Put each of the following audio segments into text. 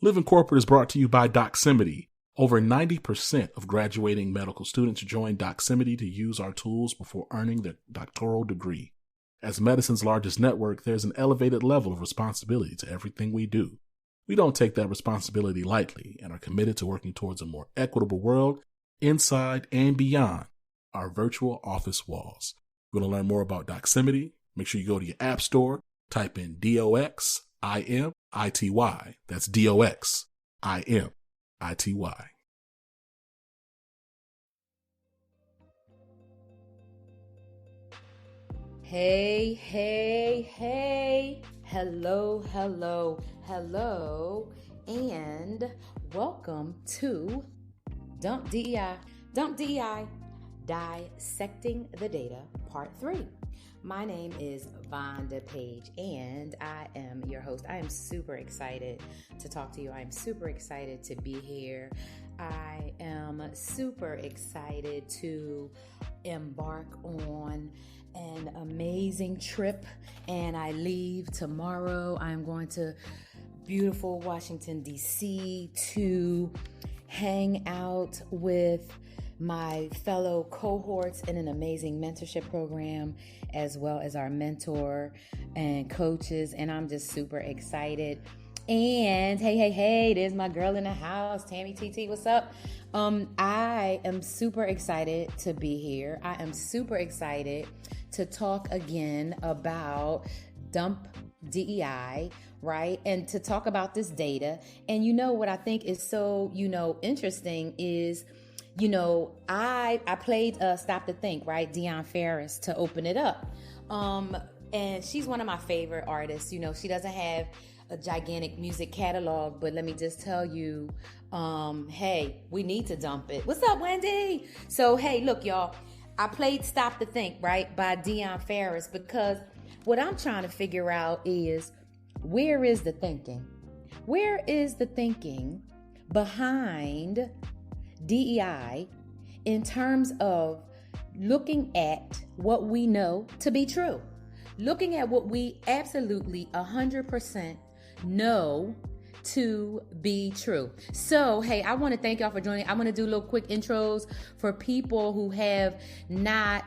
Living Corporate is brought to you by Doximity. Over 90% of graduating medical students join Doximity to use our tools before earning their doctoral degree. As medicine's largest network, there's an elevated level of responsibility to everything we do. We don't take that responsibility lightly and are committed to working towards a more equitable world inside and beyond our virtual office walls. If you want to learn more about Doximity, make sure you go to your app store, type in DOXIMITY. That's DOXIMITY. Hey, hey, hey. Hello, hello, hello. And welcome to Dump DEI. Dump DEI, Dissecting the Data, Part 3. My name is Vonda Page, and I am your host. I am super excited to talk to you. I am super excited to be here. I am super excited to embark on an amazing trip, and I leave tomorrow. I'm going to beautiful Washington, D.C. to hang out with my fellow cohorts in an amazing mentorship program, as well as our mentor and coaches, and I'm just super excited. And hey, there's my girl in the house, Tammy TT, what's up? I am super excited to be here. I am super excited to talk again about Dump DEI, right? And to talk about this data. And what I think is so, interesting is, I played Stop to Think, right? Deion Ferris to open it up. And she's one of my favorite artists. She doesn't have a gigantic music catalog, but let me just tell you, hey, we need to dump it. What's up, Wendy? So, hey, look, y'all, I played Stop to Think, right, by Deion Ferris, because what I'm trying to figure out is, where is the thinking? Where is the thinking behind DEI in terms of looking at what we know to be true, looking at what we absolutely 100% know to be true. So, hey, I want to thank y'all for joining. I want to do little quick intros for people who have not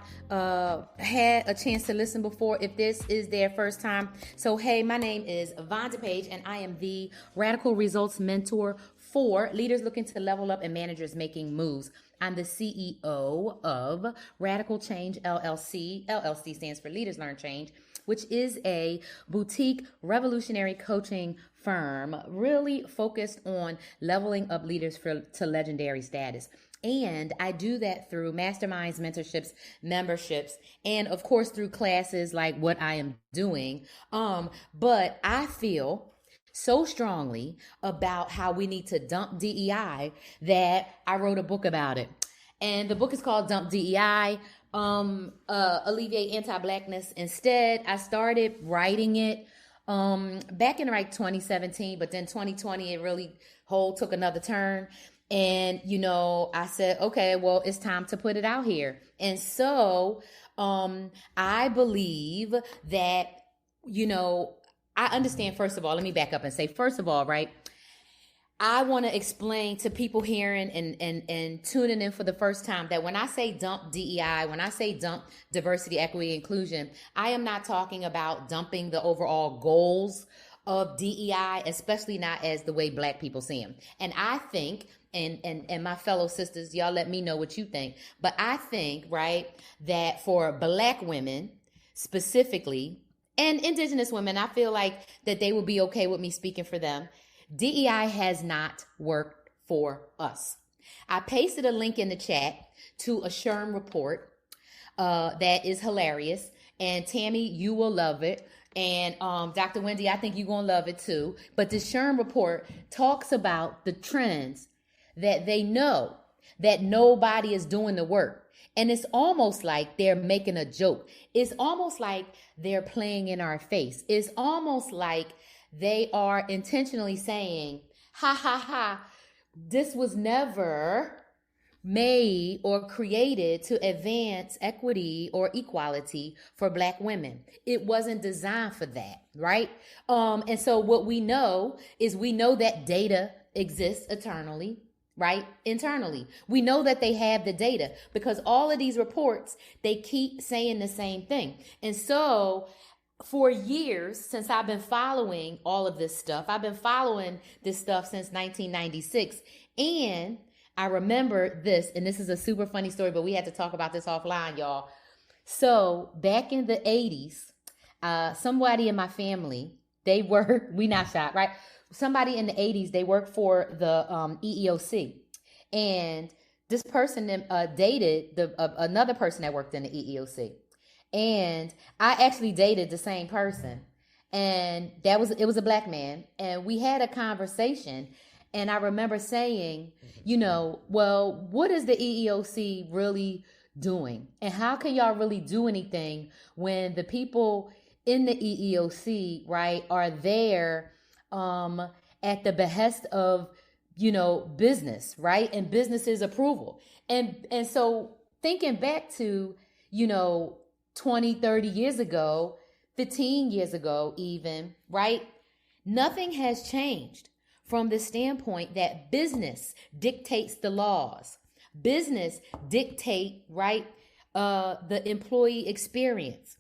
had a chance to listen before, if this is their first time. So, hey, my name is Vonda Page, and I am the Radical Results Mentor for leaders looking to level up and managers making moves. I'm the CEO of Radical Change LLC. LLC stands for Leaders Learn Change, which is a boutique revolutionary coaching firm really focused on leveling up leaders to legendary status. And I do that through masterminds, mentorships, memberships, and of course through classes like what I am doing. But I feel so strongly about how we need to dump DEI that I wrote a book about it. And the book is called Dump DEI, Alleviate Anti-Blackness Instead. I started writing it back in like 2017, but then 2020, it really took another turn. And, I said, okay, well, it's time to put it out here. And so I believe that, I understand, first of all, let me back up and say, first of all, right, I want to explain to people hearing and tuning in for the first time that when I say dump DEI, when I say dump diversity, equity, inclusion, I am not talking about dumping the overall goals of DEI, especially not as the way Black people see them. And I think, and my fellow sisters, y'all let me know what you think, but I think, right, that for Black women specifically, and Indigenous women, I feel like that they will be okay with me speaking for them. DEI has not worked for us. I pasted a link in the chat to a SHRM report that is hilarious. And Tammy, you will love it. And Dr. Wendy, I think you're going to love it too. But the SHRM report talks about the trends that they know that nobody is doing the work. And it's almost like they're making a joke. It's almost like they're playing in our face. It's almost like they are intentionally saying, ha, ha, ha, this was never made or created to advance equity or equality for Black women. It wasn't designed for that, right? And so what we know is we know that data exists eternally, right? Internally. We know that they have the data because all of these reports, they keep saying the same thing. And so for years, since I've been following all of this stuff, I've been following this stuff since 1996. And I remember this, and this is a super funny story, but we had to talk about this offline, y'all. So back in the 80s, somebody in my family, we not shocked, right? Somebody in the 80s, they worked for the EEOC. And this person dated another person that worked in the EEOC. And I actually dated the same person. And it was a Black man. And we had a conversation. And I remember saying, well, what is the EEOC really doing? And how can y'all really do anything when the people in the EEOC, right, are there at the behest of, business, right? And business's approval. And so thinking back to, 20, 30 years ago, 15 years ago even, right? Nothing has changed from the standpoint that business dictates the laws. Business dictate, right, the employee experience.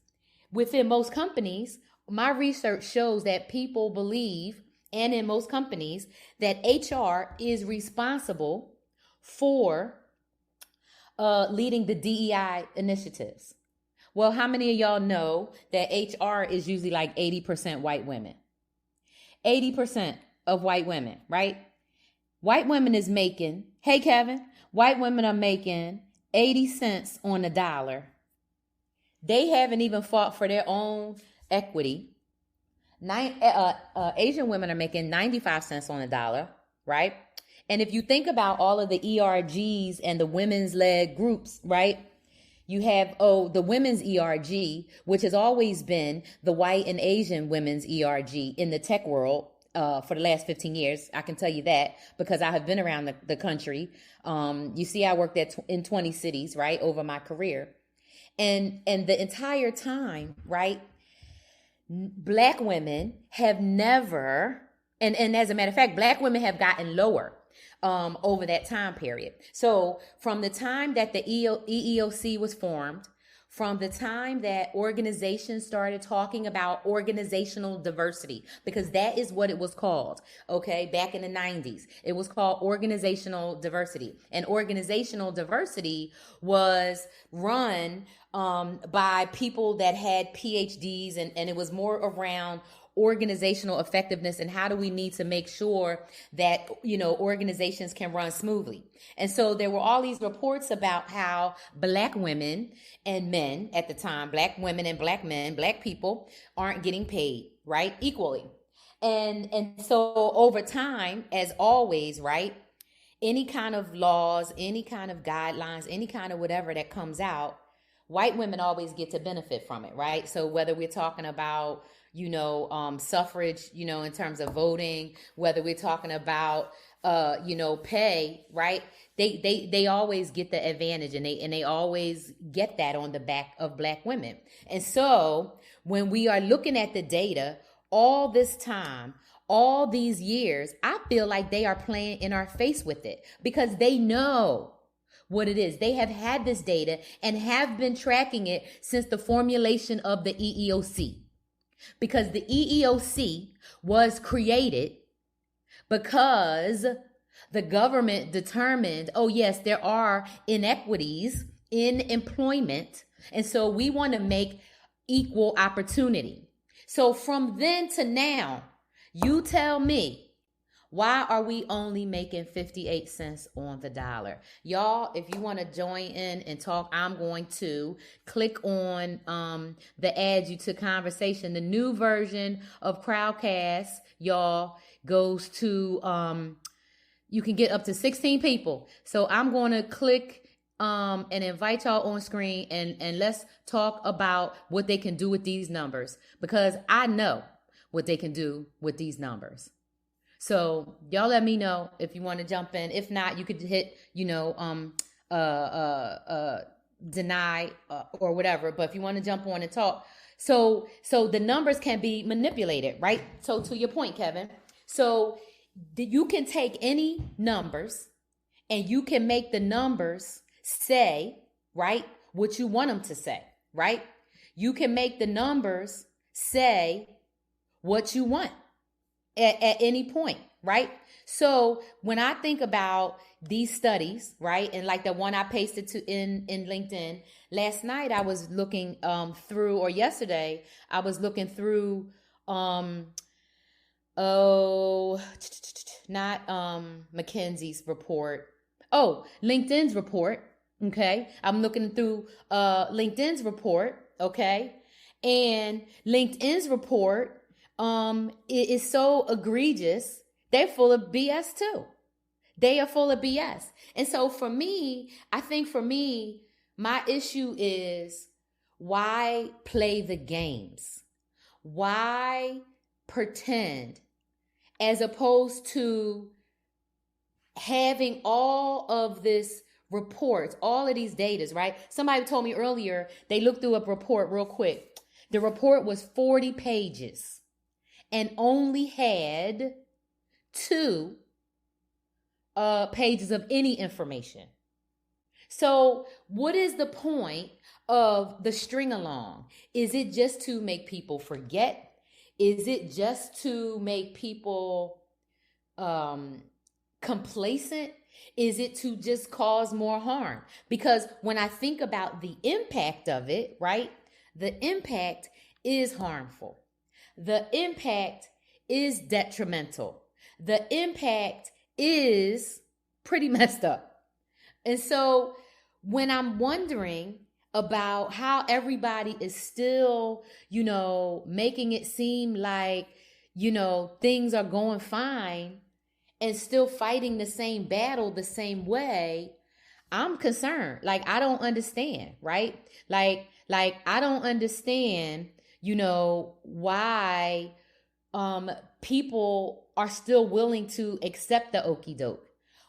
Within most companies, my research shows that people believe, and in most companies, that HR is responsible for leading the DEI initiatives. Well, how many of y'all know that HR is usually like 80% white women? 80% of white women, right? White women is making, hey Kevin, white women are making 80 cents on the dollar. They haven't even fought for their own equity. Asian women are making 95 cents on the dollar, right? And if you think about all of the ERGs and the women's led groups, right? You have, the women's ERG, which has always been the white and Asian women's ERG in the tech world for the last 15 years. I can tell you that because I have been around the country. You see, I worked in 20 cities, right, over my career. And the entire time, right, Black women have never, and as a matter of fact, Black women have gotten lower over that time period. So from the time that the EEOC was formed, from the time that organizations started talking about organizational diversity, because that is what it was called, okay, back in the 90s. It was called organizational diversity. And organizational diversity was run by people that had PhDs, and it was more around organizational effectiveness and how do we need to make sure that, organizations can run smoothly. And so there were all these reports about how Black women and men at the time, Black women and Black men, Black people aren't getting paid, right, equally. And so over time, as always, right, any kind of laws, any kind of guidelines, any kind of whatever that comes out, white women always get to benefit from it, right? So whether we're talking about suffrage, in terms of voting, whether we're talking about, pay, right? They always get the advantage and they always get that on the back of Black women. And so when we are looking at the data all this time, all these years, I feel like they are playing in our face with it because they know what it is. They have had this data and have been tracking it since the formulation of the EEOC. Because the EEOC was created because the government determined, oh yes, there are inequities in employment. And so we want to make equal opportunity. So from then to now, you tell me, why are we only making 58 cents on the dollar? Y'all, if you want to join in and talk, I'm going to click on the Add You to Conversation. The new version of Crowdcast, y'all, goes to, you can get up to 16 people. So I'm going to click and invite y'all on screen and let's talk about what they can do with these numbers because I know what they can do with these numbers. So y'all let me know if you want to jump in. If not, you could hit, deny or whatever. But if you want to jump on and talk, so the numbers can be manipulated, right? So to your point, Kevin, so you can take any numbers and you can make the numbers say, right, what you want them to say, right? You can make the numbers say what you want at any point, right? So when I think about these studies, right, and like the one I pasted to in LinkedIn last night, I was looking through, or yesterday, I was looking through not McKinsey's report. Oh, LinkedIn's report. Okay. I'm looking through LinkedIn's report. Okay. And LinkedIn's report it is so egregious. They're full of BS too. They are full of BS. And so for me, I think for me, my issue is why play the games? Why pretend as opposed to having all of this reports, all of these datas, right? Somebody told me earlier, they looked through a report real quick. The report was 40 pages and only had 2 pages of any information. So what is the point of the string along? Is it just to make people forget? Is it just to make people complacent? Is it to just cause more harm? Because when I think about the impact of it, right, the impact is harmful. The impact is detrimental. The impact is pretty messed up. And so when I'm wondering about how everybody is still, making it seem like, things are going fine and still fighting the same battle the same way, I'm concerned. Like, I don't understand, right? Like I don't understand, why people are still willing to accept the okie doke.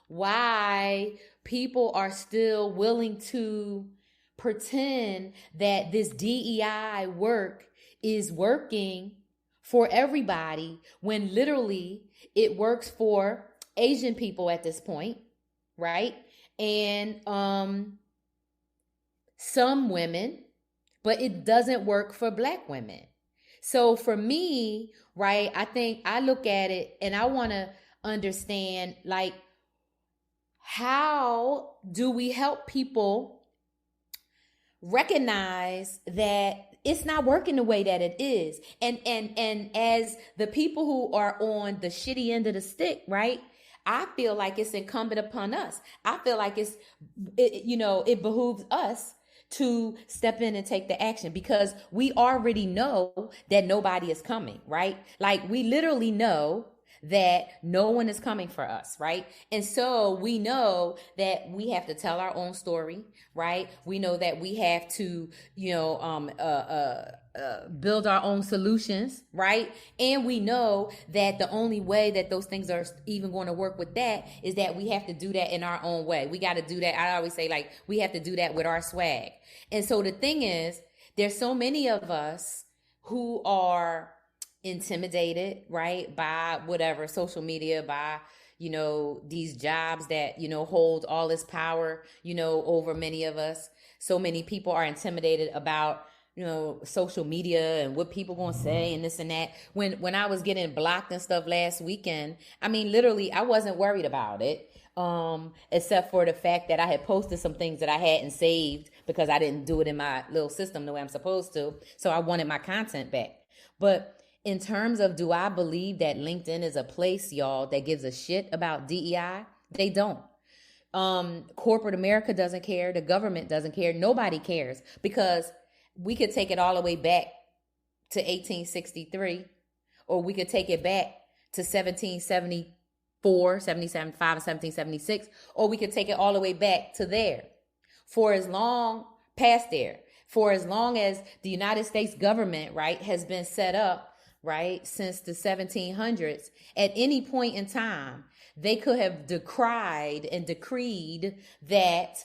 Why people are still willing to pretend that this DEI work is working for everybody when literally it works for Asian people at this point, right? And some women, but it doesn't work for Black women. So for me, right, I think I look at it and I want to understand, like, how do we help people recognize that it's not working the way that it is? And as the people who are on the shitty end of the stick, right, I feel like it's incumbent upon us. I feel like it behooves us to step in and take the action, because we already know that nobody is coming, right? Like, we literally know that no one is coming for us, right? And so we know that we have to tell our own story, right? We know that we have to, build our own solutions, right? And we know that the only way that those things are even going to work with that is that we have to do that in our own way. We got to do that. I always say, like, we have to do that with our swag. And so the thing is, there's so many of us who are intimidated, right, by whatever, social media, by, these jobs that, hold all this power, over many of us. So many people are intimidated about, social media and what people gonna say and this and that. When I was getting blocked and stuff last weekend, I mean, literally, I wasn't worried about it. Except for the fact that I had posted some things that I hadn't saved because I didn't do it in my little system the way I'm supposed to. So I wanted my content back. But in terms of, do I believe that LinkedIn is a place, y'all, that gives a shit about DEI? They don't. Corporate America doesn't care. The government doesn't care. Nobody cares, because we could take it all the way back to 1863, or we could take it back to 1774, 1775, and 1776, or we could take it all the way back to there. For as long past there, for as long as the United States government, right, has been set up, right, since the 1700s, at any point in time, They could have decried and decreed that,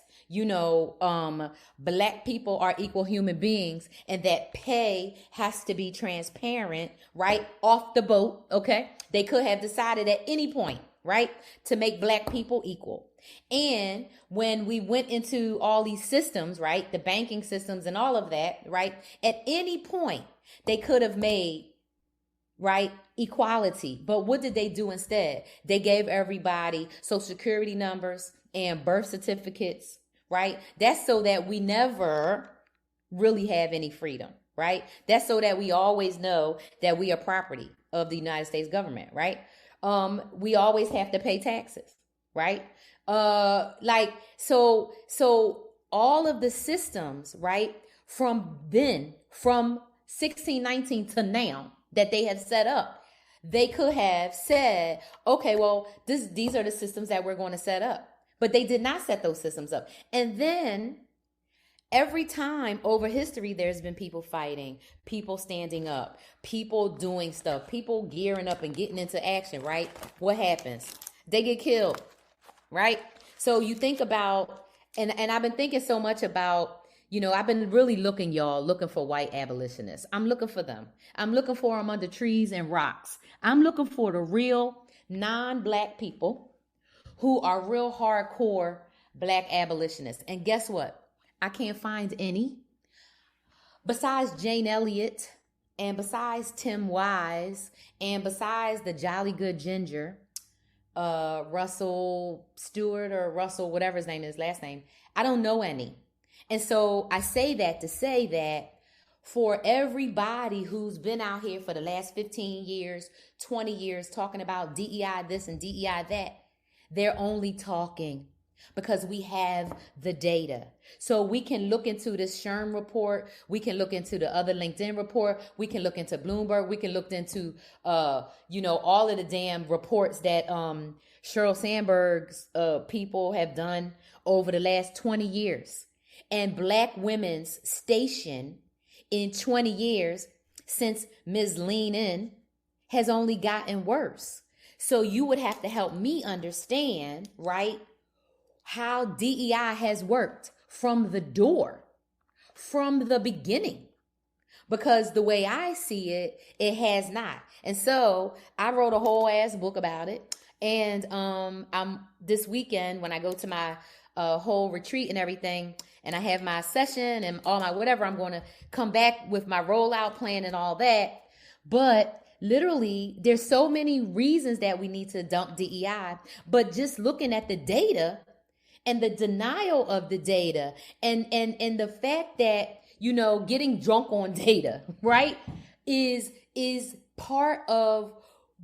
Black people are equal human beings and that pay has to be transparent, right? Off the boat, okay? They could have decided at any point, right, to make Black people equal. And when we went into all these systems, right, the banking systems and all of that, right, at any point they could have made, right, equality. But what did they do instead? They gave everybody social security numbers and birth certificates, right? That's so that we never really have any freedom, right? That's so that we always know that we are property of the United States government, right? We always have to pay taxes, right? So all of the systems, right, from 1619 to now that they have set up, they could have said, okay, well, these are the systems that we're going to set up. But they did not set those systems up. And then every time over history, there's been people fighting, people standing up, people doing stuff, people gearing up and getting into action, right? What happens? They get killed, right? So you think about, and I've been thinking so much about, I've been really looking for white abolitionists. I'm looking for them. I'm looking for them under trees and rocks. I'm looking for the real non-Black people who are real hardcore Black abolitionists. And guess what? I can't find any. Besides Jane Elliott, and besides Tim Wise, and besides the Jolly Good Ginger, Russell Stewart or Russell, whatever his name is, last name, I don't know any. And so I say that to say that for everybody who's been out here for the last 15 years, 20 years, talking about DEI this and DEI that, they're only talking because we have the data. So we can look into this SHRM report. We can look into the other LinkedIn report. We can look into Bloomberg. We can look into, all of the damn reports that Sheryl Sandberg's people have done over the last 20 years. And Black women's station in 20 years since Ms. Lean In has only gotten worse. So you would have to help me understand, right, how DEI has worked from the door, from the beginning. Because the way I see it, it has not. And so I wrote a whole ass book about it. And I'm this weekend when I go to my whole retreat and everything, and I have my session and all my whatever, I'm going to come back with my rollout plan and all that. But literally, there's so many reasons that we need to dump DEI, but just looking at the data and the denial of the data and the fact that, getting drunk on data, right, is part of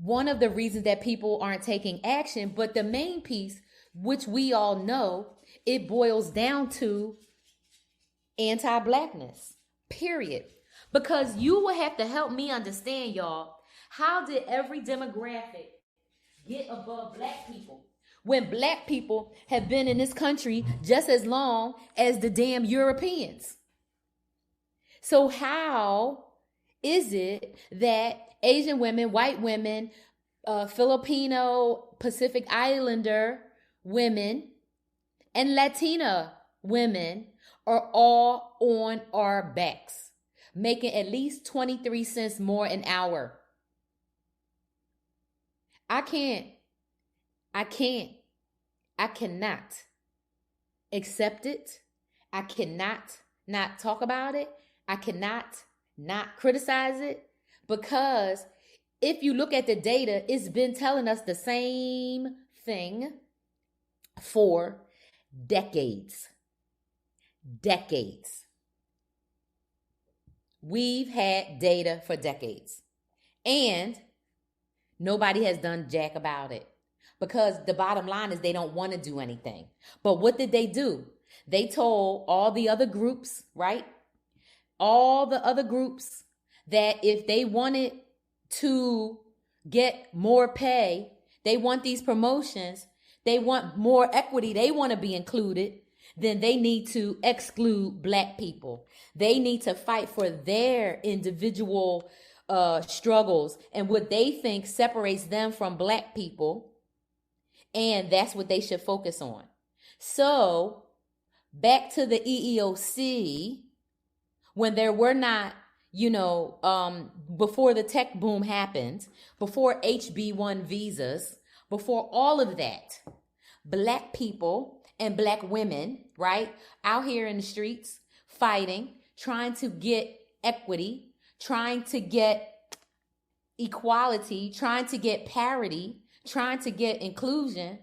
one of the reasons that people aren't taking action. But the main piece, which we all know, it boils down to anti-Blackness, period. Because you will have to help me understand, y'all, how did every demographic get above Black people when Black people have been in this country just as long as the damn Europeans? So how is it that Asian women, white women, Filipino, Pacific Islander women, and Latina women are all on our backs, making at least 23 cents more an hour? I cannot accept it. I cannot not talk about it. I cannot not criticize it, because if you look at the data, it's been telling us the same thing for decades. Decades. We've had data for decades, and nobody has done jack about it, because the bottom line is they don't want to do anything. But what did they do? They told all the other groups, right? All the other groups that if they wanted to get more pay, they want these promotions, they want more equity, they want to be included, then they need to exclude Black people. They need to fight for their individual struggles, and what they think separates them from Black people And that's what they should focus on. So back to the EEOC, when there were not, before the tech boom happened, before HB1 visas, before all of that, Black people and Black women, right, out here in the streets fighting, trying to get equity, trying to get equality, trying to get parity, trying to get inclusion.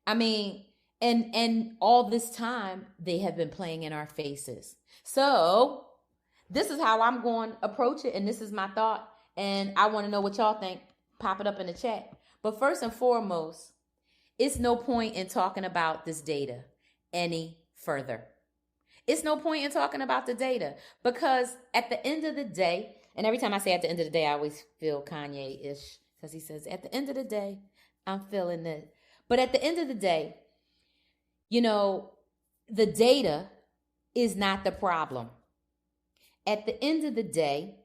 I mean, and all this time they have been playing in our faces. So this is how I'm going to approach it, and this is my thought, and I want to know what y'all think. Pop it up in the chat. But first and foremost, it's no point in talking about this data any further. It's no point in talking about the data, because at the end of the day, and every time I say at the end of the day, I always feel Kanye-ish, because he says, at the end of the day, I'm feeling it. But at the end of the day, the data is not the problem. At the end of the day,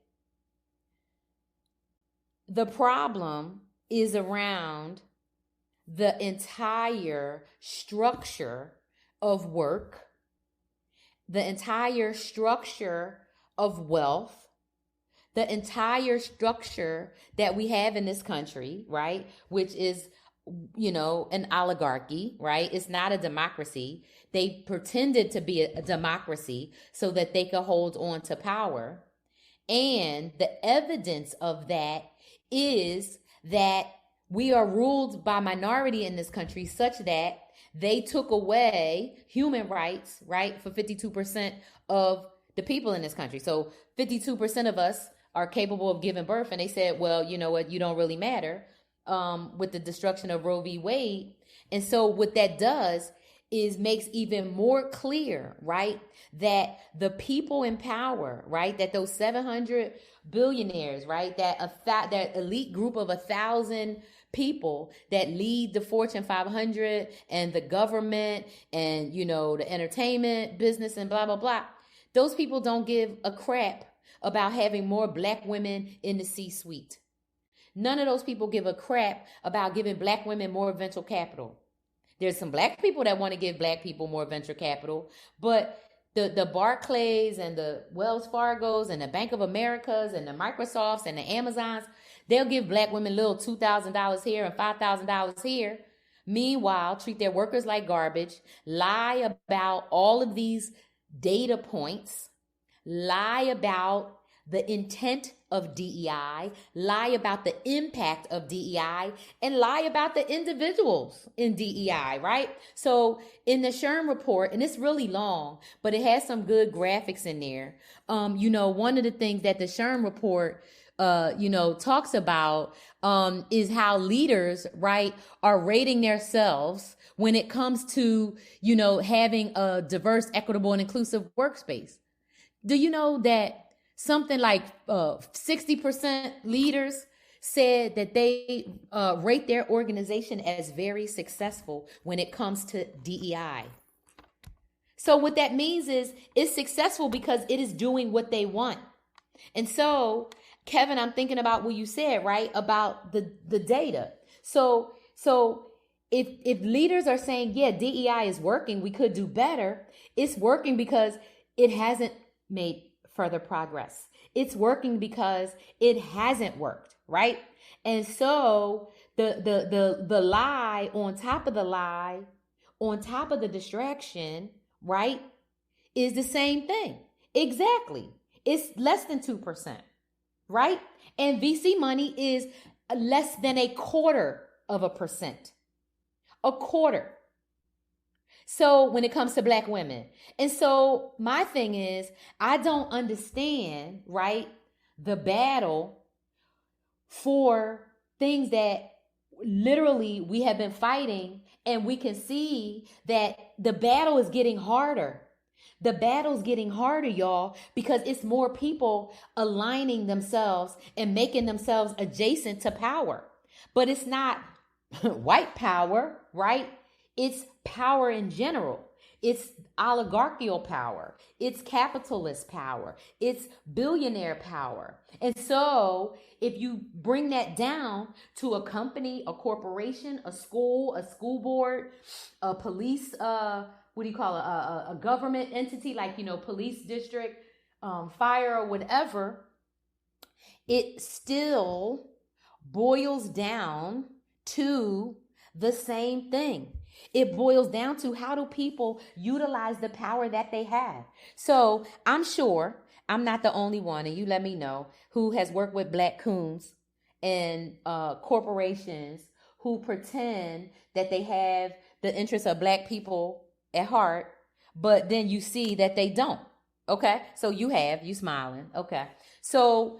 the problem is around the entire structure of work, the entire structure of wealth, the entire structure that we have in this country, right? Which is, an oligarchy, right? It's not a democracy. They pretended to be a democracy so that they could hold on to power. And the evidence of that is that we are ruled by minority in this country, such that they took away human rights, right, for 52% of the people in this country. So 52% of us are capable of giving birth. And they said, well, you know what, you don't really matter with the destruction of Roe v. Wade. And so what that does is makes even more clear, right, that the people in power, right, that those 700 billionaires, right, that elite group of 1,000 people that lead the Fortune 500 and the government and, the entertainment business and blah, blah, blah. Those people don't give a crap about having more Black women in the C-suite. None of those people give a crap about giving Black women more venture capital. There's some Black people that want to give Black people more venture capital, but the Barclays and the Wells Fargos and the Bank of Americas and the Microsofts and the Amazons, they'll give Black women little $2,000 here and $5,000 here. Meanwhile, treat their workers like garbage, lie about all of these data points, lie about the intent of DEI, lie about the impact of DEI, and lie about the individuals in DEI, right? So in the SHRM report, and it's really long, but it has some good graphics in there. One of the things that the SHRM report talks about is how leaders, right, are rating themselves when it comes to, having a diverse, equitable, and inclusive workspace. Do you know that something like 60% leaders said that they rate their organization as very successful when it comes to DEI? So what that means is it's successful because it is doing what they want. And so, Kevin, I'm thinking about what you said, right, about the data. So if leaders are saying, yeah, DEI is working, we could do better, it's working because it hasn't made further progress. It's working because it hasn't worked, right? And so the lie on top of the lie, on top of the distraction, right, is the same thing. Exactly. It's less than 2%, right? And VC money is less than 0.25%. A quarter. So when it comes to Black women. And so my thing is, I don't understand, right, the battle for things that literally we have been fighting, and we can see that the battle is getting harder. The battle's getting harder, y'all, because it's more people aligning themselves and making themselves adjacent to power. But it's not white power, right? It's power in general. It's oligarchical power. It's capitalist power. It's billionaire power. And so if you bring that down to a company, a corporation, a school board, a police, what do you call it? A government entity like, police district, fire or whatever, it still boils down to the same thing. It boils down to how do people utilize the power that they have. So I'm sure I'm not the only one, and you let me know, who has worked with black coons and corporations who pretend that they have the interests of black people at heart, but then you see that they don't. Okay, so you smiling. Okay, so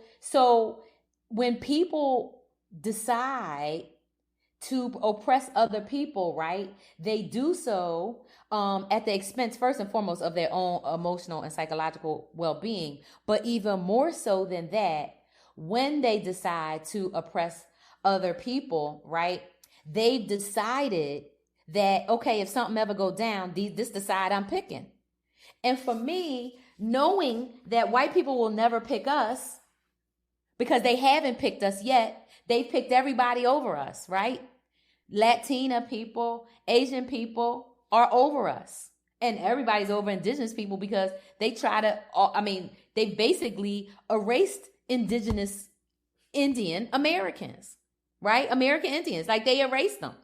when people decide to oppress other people, right, they do so at the expense, first and foremost, of their own emotional and psychological well-being. But even more so than that, when they decide to oppress other people, right, they've decided that, okay, if something ever go down, this the side I'm picking. And for me, knowing that white people will never pick us because they haven't picked us yet, they've picked everybody over us, right? Latina people, Asian people are over us. And everybody's over indigenous people because they try to, they basically erased indigenous Indian Americans, right? American Indians, like they erased them.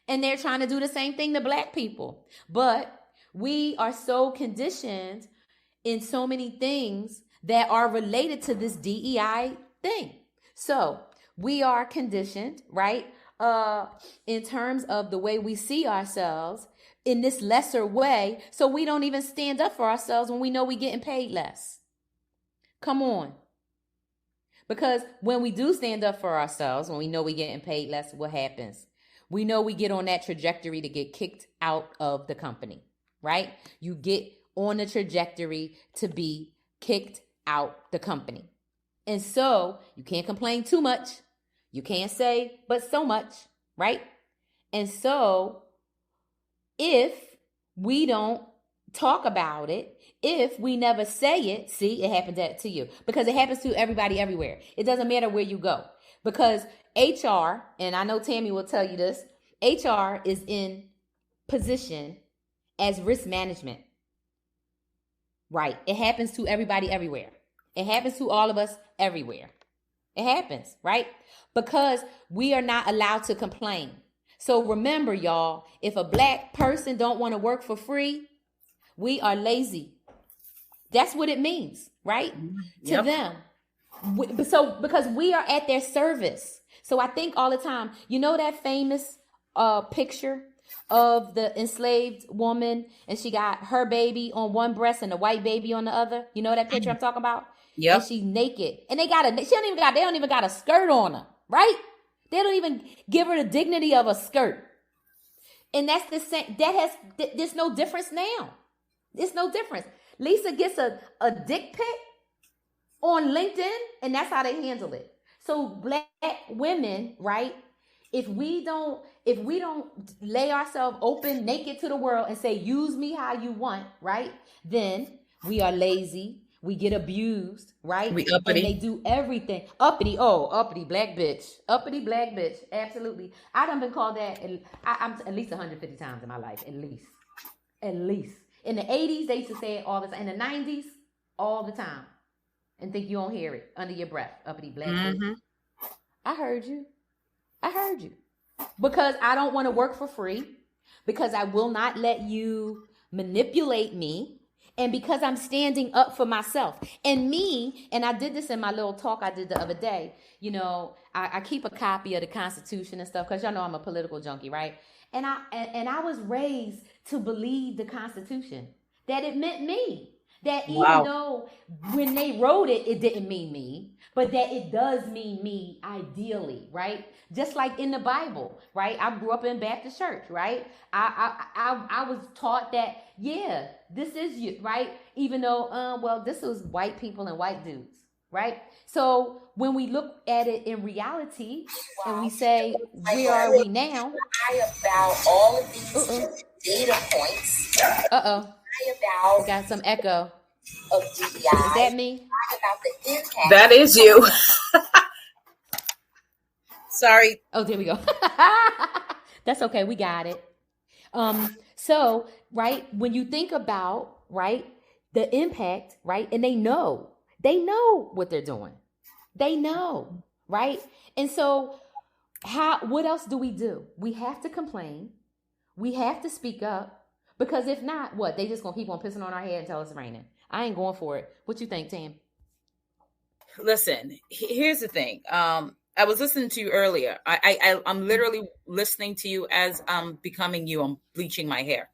And they're trying to do the same thing to black people. But we are so conditioned in so many things that are related to this DEI thing. So we are conditioned, right? In terms of the way we see ourselves in this lesser way. So we don't even stand up for ourselves when we know we're getting paid less. Come on. Because when we do stand up for ourselves, when we know we're getting paid less, what happens? We know we get on that trajectory to get kicked out of the company, right? You get on the trajectory to be kicked out the company. And so you can't complain too much. You can't say, but so much, right? And so if we don't talk about it, if we never say it, see, it happens to you because it happens to everybody everywhere. It doesn't matter where you go because HR, and I know Tammy will tell you this, HR is in position as risk management, right? It happens to everybody everywhere. It happens to all of us everywhere. It happens, right? Because we are not allowed to complain. So remember, y'all, if a black person don't want to work for free, we are lazy. That's what it means, right? Yep. To them. So because we are at their service. So I think all the time, you know that famous picture of the enslaved woman and she got her baby on one breast and the white baby on the other? You know that picture I'm talking about? Yeah. And she's naked. And they don't even got a skirt on her, right? They don't even give her the dignity of a skirt. And that's the same. There's no difference now. There's no difference. Lisa gets a dick pic on LinkedIn, and that's how they handle it. So black women, right? If we don't lay ourselves open, naked to the world and say, use me how you want, right? Then we are lazy. We get abused, right? We uppity. And they do everything. Uppity black bitch. Uppity black bitch. Absolutely. I done been called that I'm at least 150 times in my life. At least. In the 80s, they used to say it all the time. In the 90s, all the time. And think you don't hear it under your breath. Uppity black bitch. I heard you. Because I don't want to work for free. Because I will not let you manipulate me. And because I'm standing up for myself. And I did this in my little talk I did the other day. You know, I keep a copy of the Constitution and stuff because y'all know I'm a political junkie, right? And I was raised to believe the Constitution, that it meant me. That even though when they wrote it, it didn't mean me, but that it does mean me ideally, right? Just like in the Bible, right? I grew up in Baptist church, right? I was taught that, yeah, this is you, right? Even though, this was white people and white dudes, right? So when we look at it in reality and we say, where are we now? I about all of these data points. Uh-oh. About we got some echo. Of DEI. Is that me? About the impact. That is you. Sorry. Oh, there we go. That's okay. We got it. So, right, when you think about, right, the impact, right, and they know what they're doing. They know, right? And so what else do? We have to complain. We have to speak up, because if not, what? They just going to keep on pissing on our head until it's raining. I ain't going for it. What you think, Tam? Listen, here's the thing. I was listening to you earlier. I'm literally listening to you as I'm becoming you. I'm bleaching my hair.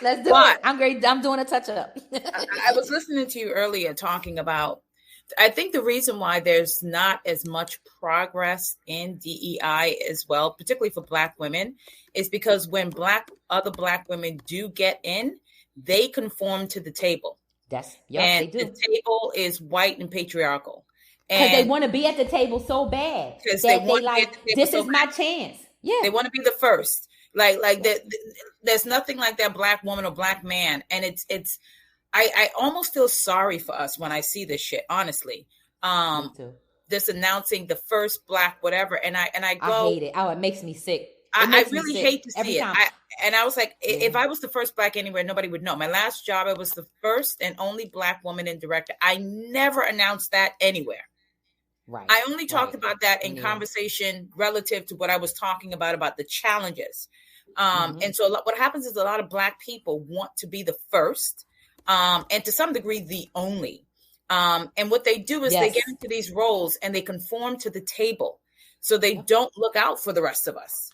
Let's do it. I'm great. I'm doing a touch up. I was listening to you earlier talking about, I think the reason why there's not as much progress in DEI as well, particularly for Black women, is because when other Black women do get in, they conform to the table. They do. The table is white and patriarchal. Because they want to be at the table so bad. Because they like, this is my chance. Yeah. They want to be the first. There's nothing like that Black woman or Black man. And I almost feel sorry for us when I see this shit, honestly. Me too. This announcing the first Black whatever. And I go. I hate it. Oh, it makes me sick. I really hate to see it. And I was like, if I was the first Black anywhere, nobody would know. My last job, I was the first and only Black woman in director. I never announced that anywhere. Right. I only talked about that in conversation relative to what I was talking about the challenges. And so what happens is a lot of Black people want to be the first, and to some degree, the only. And what they do is they get into these roles and they conform to the table. So they don't look out for the rest of us.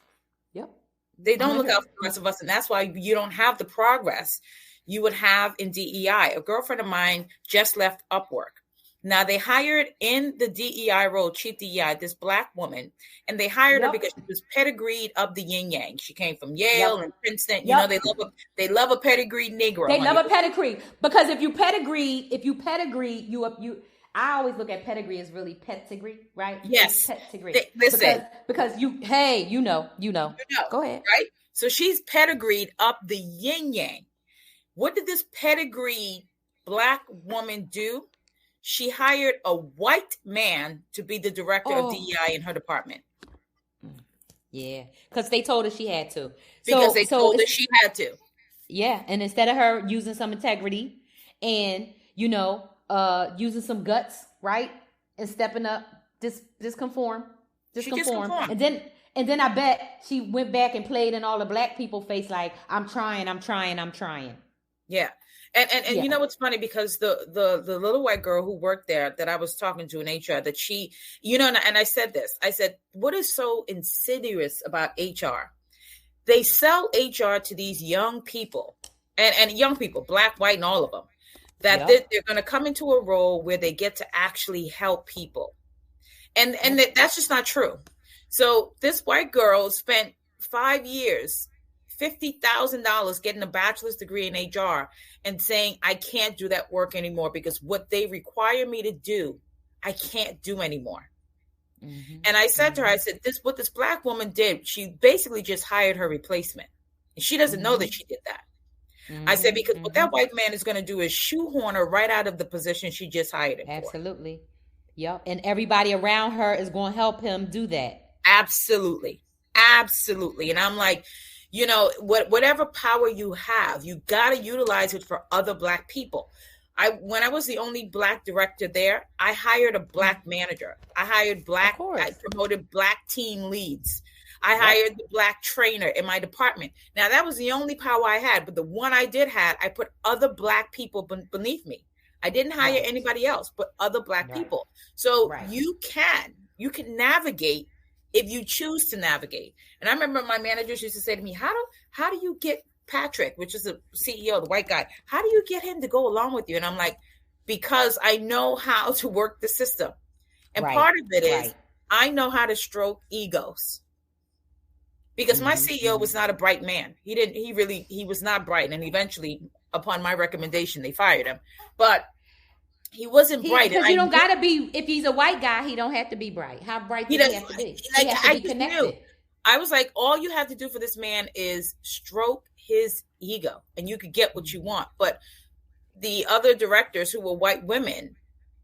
Yep. They don't look out for the rest of us. And that's why you don't have the progress you would have in DEI. A girlfriend of mine just left Upwork. Now, they hired in the DEI role, Chief DEI, this Black woman, and they hired her because she was pedigreed of the yin yang. She came from Yale and Princeton. You know, they love a pedigreed Negro. They love a pedigree, because if you pedigree, you. I always look at pedigree as really pedigree, right? Yes. Pedigree. Listen, because you know. Go ahead. Right? So she's pedigreed up the yin yang. What did this pedigreed Black woman do? She hired a white man to be the director of DEI in her department. Yeah, because they told her she had to. Because they told her she had to. Yeah, and instead of her using some integrity and, using some guts, right? And stepping up, just conform. Just conform. And then I bet she went back and played in all the Black people face like, I'm trying. Yeah. And you know what's funny, because the little white girl who worked there that I was talking to in HR, that she, and I said this, I said, what is so insidious about HR? They sell HR to these young people and young people, Black, white, and all of them, that they're going to come into a role where they get to actually help people. And that's just not true. So this white girl spent 5 years, $50,000 getting a bachelor's degree in HR and saying, I can't do that work anymore because what they require me to do, I can't do anymore. Mm-hmm. And I said to her, I said, what this Black woman did, she basically just hired her replacement. And she doesn't know that she did that. Mm-hmm. I said, because what that white man is going to do is shoehorn her right out of the position she just hired him Absolutely. Yep. And everybody around her is going to help him do that. Absolutely. And I'm like, whatever power you have, you got to utilize it for other Black people. When I was the only Black director there, I hired a Black manager. I promoted Black team leads. I hired the Black trainer in my department. Now, that was the only power I had, but the one I did have, I put other Black people beneath me. I didn't hire anybody else, but other Black people. So you can navigate if you choose to navigate. And I remember my managers used to say to me, how do you get Patrick, which is the CEO, the white guy, how do you get him to go along with you? And I'm like, because I know how to work the system. And part of it is I know how to stroke egos. Because my CEO was not a bright man. He was not bright. And eventually, upon my recommendation, they fired him. But he wasn't bright. Because you don't got to be, if he's a white guy, he don't have to be bright. How bright does he have to be? He has to be connected. I was like, all you have to do for this man is stroke his ego and you could get what you want. But the other directors who were white women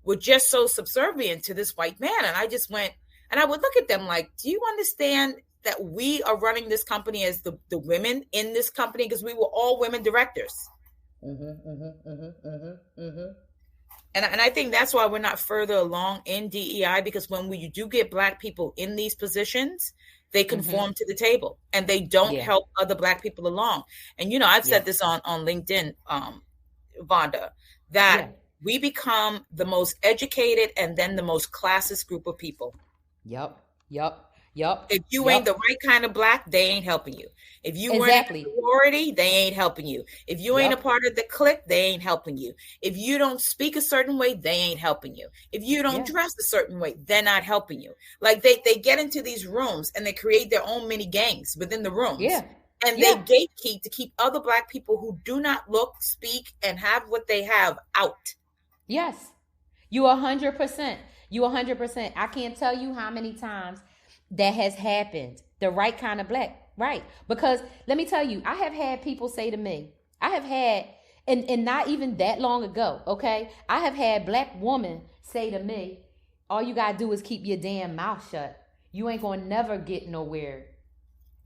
were just so subservient to this white man. And I just went, and I would look at them like, do you understand that we are running this company as the women in this company? Because we were all women directors. And I think that's why we're not further along in DEI, because when you do get Black people in these positions, they conform to the table and they don't help other Black people along. And, you know, I've said this on LinkedIn, Vonda, that we become the most educated and then the most classist group of people. Yep. If you ain't the right kind of Black, they ain't helping you. If you weren't a minority, they ain't helping you. If you ain't a part of the clique, they ain't helping you. If you don't speak a certain way, they ain't helping you. If you don't dress a certain way, they're not helping you. Like they get into these rooms and they create their own mini gangs within the rooms. Yeah. And they gatekeep to keep other Black people who do not look, speak, and have what they have out. Yes. You 100%. You 100%. I can't tell you how many times that has happened. The right kind of Black, right? Because let me tell you, I have had people say to me, and not even that long ago, okay? I have had Black women say to me, all you gotta do is keep your damn mouth shut. You ain't gonna never get nowhere.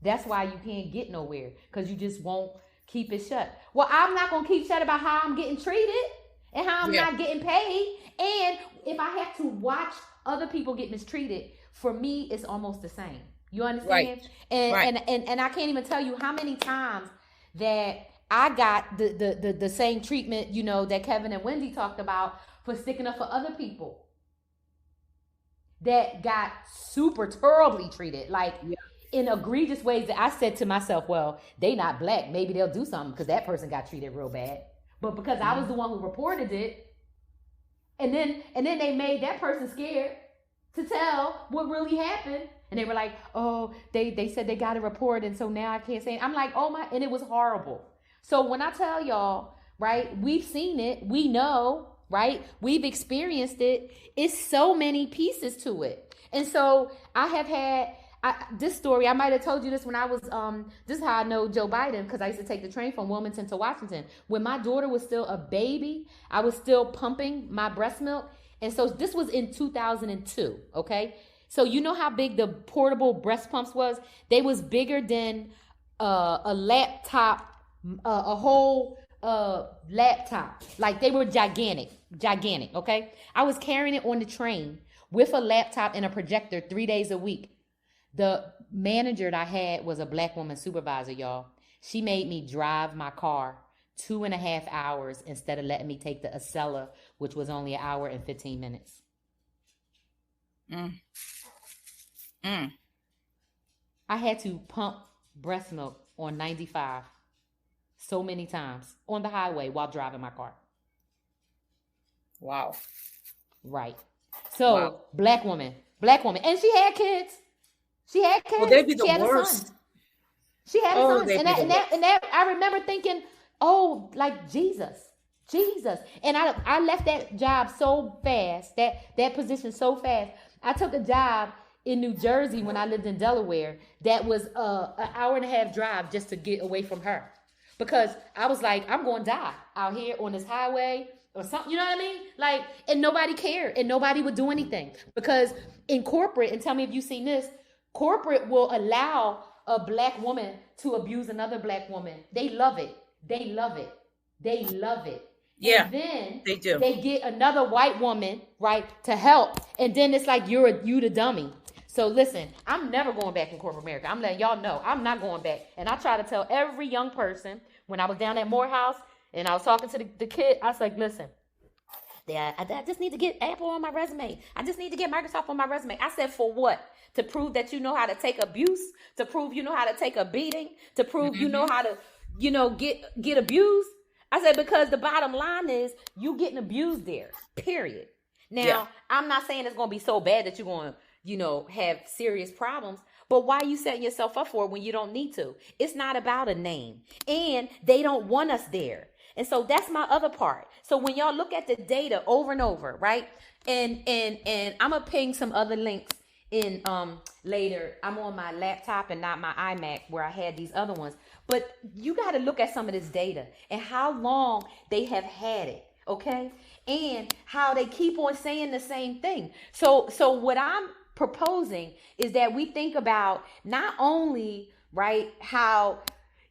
That's why you can't get nowhere, because you just won't keep it shut. Well, I'm not gonna keep shut about how I'm getting treated and how I'm not getting paid. And if I have to watch other people get mistreated, for me, it's almost the same. You understand? Right. And I can't even tell you how many times that I got the same treatment, you know, that Kevin and Wendy talked about for sticking up for other people that got super terribly treated, like in egregious ways that I said to myself, well, they not Black, maybe they'll do something because that person got treated real bad. But because I was the one who reported it, and then they made that person scared to tell what really happened. And they were like, oh, they said they got a report, and so now I can't say it. I'm like, oh my, and it was horrible. So when I tell y'all, right, we've seen it, we know, right, we've experienced it. It's so many pieces to it. And so I have had this story, I might have told you this when I was, this is how I know Joe Biden, because I used to take the train from Wilmington to Washington. When my daughter was still a baby, I was still pumping my breast milk. And so this was in 2002, okay? So you know how big the portable breast pumps was? They was bigger than a laptop, a whole laptop. Like they were gigantic, okay? I was carrying it on the train with a laptop and a projector 3 days a week. The manager that I had was a Black woman supervisor, y'all. She made me drive my car 2.5 hours instead of letting me take the Acela, which was only 1 hour and 15 minutes. I had to pump breast milk on 95 so many times on the highway while driving my car. Wow. Right. So Black woman. And she had kids. Well, they'd be the worst. She had a son. And that I remember thinking, oh, like Jesus. And I left that job so fast, that position so fast. I took a job in New Jersey when I lived in Delaware that was an 1.5-hour drive just to get away from her. Because I was like, I'm going to die out here on this highway or something, you know what I mean? Like, and nobody cared and nobody would do anything. Because in corporate, and tell me if you've seen this, corporate will allow a Black woman to abuse another Black woman. They love it. Yeah, and then they do. They get another white woman, right, to help. And then it's like, you the dummy. So listen, I'm never going back in corporate America. I'm letting y'all know I'm not going back. And I try to tell every young person when I was down at Morehouse and I was talking to the kid, I was like, listen, I just need to get Apple on my resume. I just need to get Microsoft on my resume. I said, for what? To prove that you know how to take abuse, to prove you know how to take a beating, to prove you know how to, get abused. I said, because the bottom line is you getting abused there, period. Now, I'm not saying it's going to be so bad that you're going to, have serious problems, but why are you setting yourself up for it when you don't need to? It's not about a name, and they don't want us there. And so that's my other part. So when y'all look at the data over and over, right? And I'm going to ping some other links in later. I'm on my laptop and not my iMac where I had these other ones. But you got to look at some of this data and how long they have had it, okay? And how they keep on saying the same thing. So what I'm proposing is that we think about not only, right, how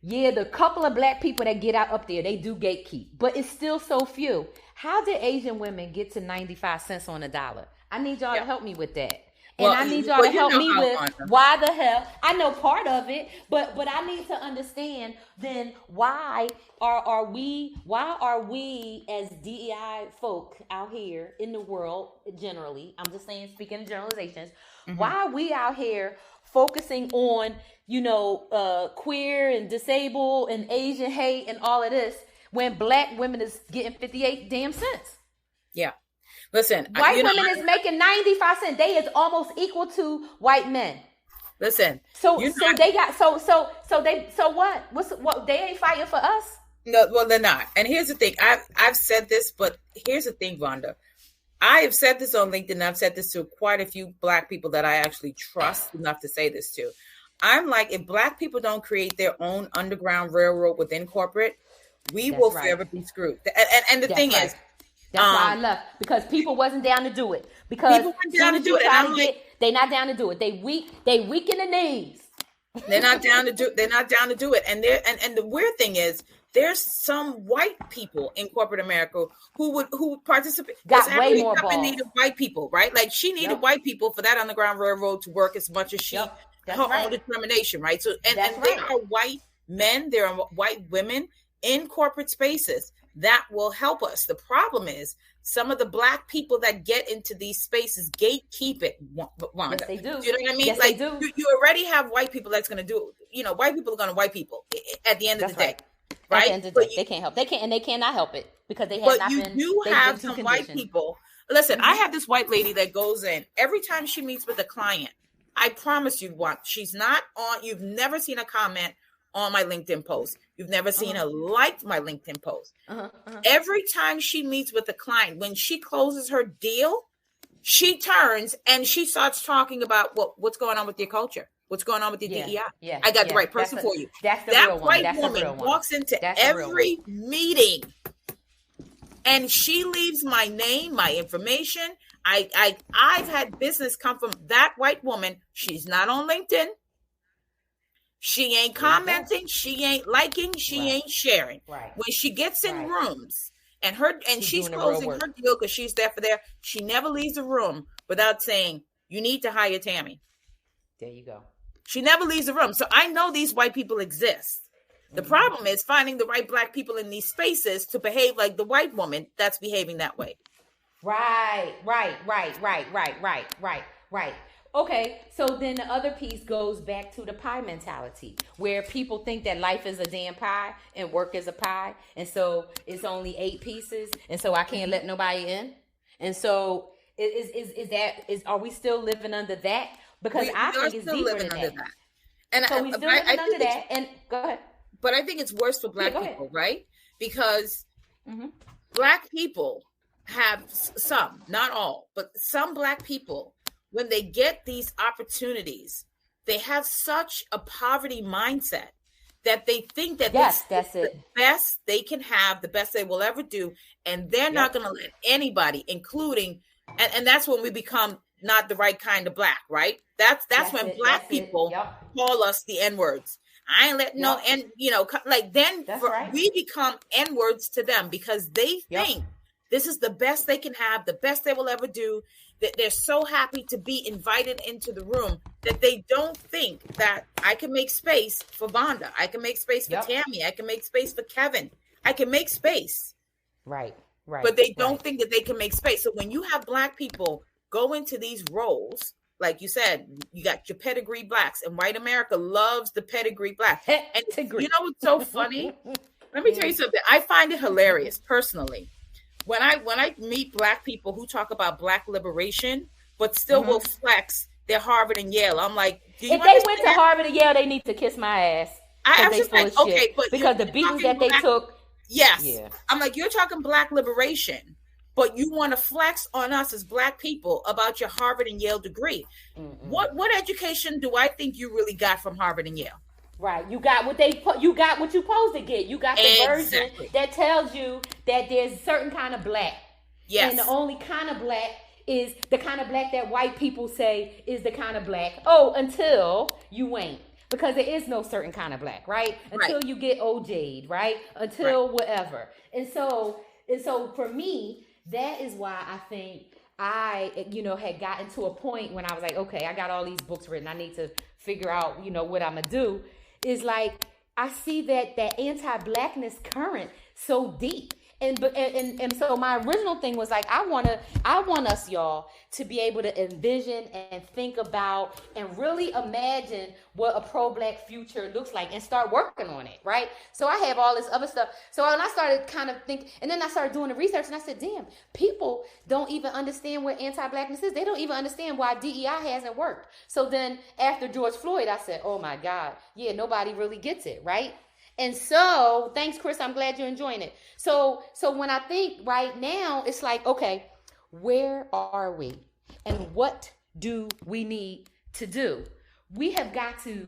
the couple of black people that get out up there, they do gatekeep, but it's still so few. How did Asian women get to 95 cents on the dollar? I need y'all to help me with that. And I need y'all to help me with why the hell. I know part of it, but I need to understand then why are we as DEI folk out here in the world generally, I'm just saying, speaking in generalizations, why are we out here focusing on, queer and disabled and Asian hate and all of this when black women is getting 58 damn cents? Yeah. Listen, white women is making 95 cents. They is almost equal to white men. Listen. So they got what they ain't fighting for us? No, well, they're not. And here's the thing. I've said this, but here's the thing, Vonda. I have said this on LinkedIn. I've said this to quite a few black people that I actually trust enough to say this to. I'm like, if black people don't create their own underground railroad within corporate, we will forever be screwed. And the thing is, that's why I left, because people wasn't down to do it. Because people weren't down to do it. They not down to do it. They weak in the knees. They're not down to do. They're not down to do it. And the weird thing is, there's some white people in corporate America who participate. Got way more balls. Needed white people, right? Like she needed white people for that underground railroad to work as much as she her own determination, right? So and there are white men, there are white women in corporate spaces that will help us. The problem is some of the black people that get into these spaces gatekeep it. Wanda. Yes, they do. You know what I mean? Yes, like they do. You already have white people that's going to do it. White people are going to white people at the end of the day. Right? At the end of the day, they can't help. They cannot help it because they have not been. But you do have some white people. Listen, I have this white lady that goes in every time she meets with a client. I promise you, she's not on. You've never seen a comment on my LinkedIn post. You've never seen her like my LinkedIn post. Every time she meets with a client, when she closes her deal, she turns and she starts talking about what's going on with your culture. What's going on with your DEI? Yeah, I got the right person for you. That white woman walks into every meeting and she leaves my name, my information. I've had business come from that white woman. She's not on LinkedIn. She ain't commenting. She ain't liking. She ain't sharing. Right. When she gets in rooms and she's closing her deal because she's there for there, she never leaves the room without saying, "You need to hire Tammy." There you go. She never leaves the room. So I know these white people exist. The problem is finding the right black people in these spaces to behave like the white woman that's behaving that way. Right. Okay, so then the other piece goes back to the pie mentality, where people think that life is a damn pie and work is a pie, and so it's only 8 pieces, and so I can't let nobody in. And so are we still living under that? Because I think it's deeper than that. And so we still living under that. And go ahead. But I think it's worse for black people, right? Because black people have some, not all, but some black people, when they get these opportunities, they have such a poverty mindset that they think that that's the best they can have, the best they will ever do, and they're not going to let anybody, including, and that's when we become not the right kind of black, right? That's when black people call us the N-words. I ain't letting no, and we become N-words to them because they think this is the best they can have, the best they will ever do. That they're so happy to be invited into the room that they don't think that I can make space for Vonda. I can make space for Tammy. I can make space for Kevin. I can make space. Right. But they don't think that they can make space. So when you have black people go into these roles, like you said, you got your pedigree blacks, and white America loves the pedigree black. And you know what's so funny? Let me tell you something. I find it hilarious personally. When I meet black people who talk about black liberation, but still will flex their Harvard and Yale, I'm like, if they went to Harvard and Yale, they need to kiss my ass. I'm just like, okay, but because the beatings that they took. Yes. Yeah. I'm like, you're talking black liberation, but you want to flex on us as Black people about your Harvard and Yale degree. What education do I think you really got from Harvard and Yale? Right, you got what you supposed to get. You got the version that tells you that there's a certain kind of Black. Yes. And the only kind of Black is the kind of Black that white people say is the kind of Black. Oh, until you ain't. Because there is no certain kind of Black, right? Until you get OJ'd, right? Until whatever. And so for me, that is why I think I, had gotten to a point when I was like, okay, I got all these books written. I need to figure out, what I'm going to do. Is like, I see that anti-Blackness current so deep. And so my original thing was like, I want us, y'all, to be able to envision and think about and really imagine what a pro-Black future looks like and start working on it, right? So I have all this other stuff. So when I started kind of thinking, and then I started doing the research, and I said, damn, people don't even understand what anti-Blackness is. They don't even understand why DEI hasn't worked. So then after George Floyd, I said, oh my God, yeah, nobody really gets it, right? And so, thanks, Chris. I'm glad you're enjoying it. So when I think right now, it's like, okay, where are we? And what do we need to do? We have got to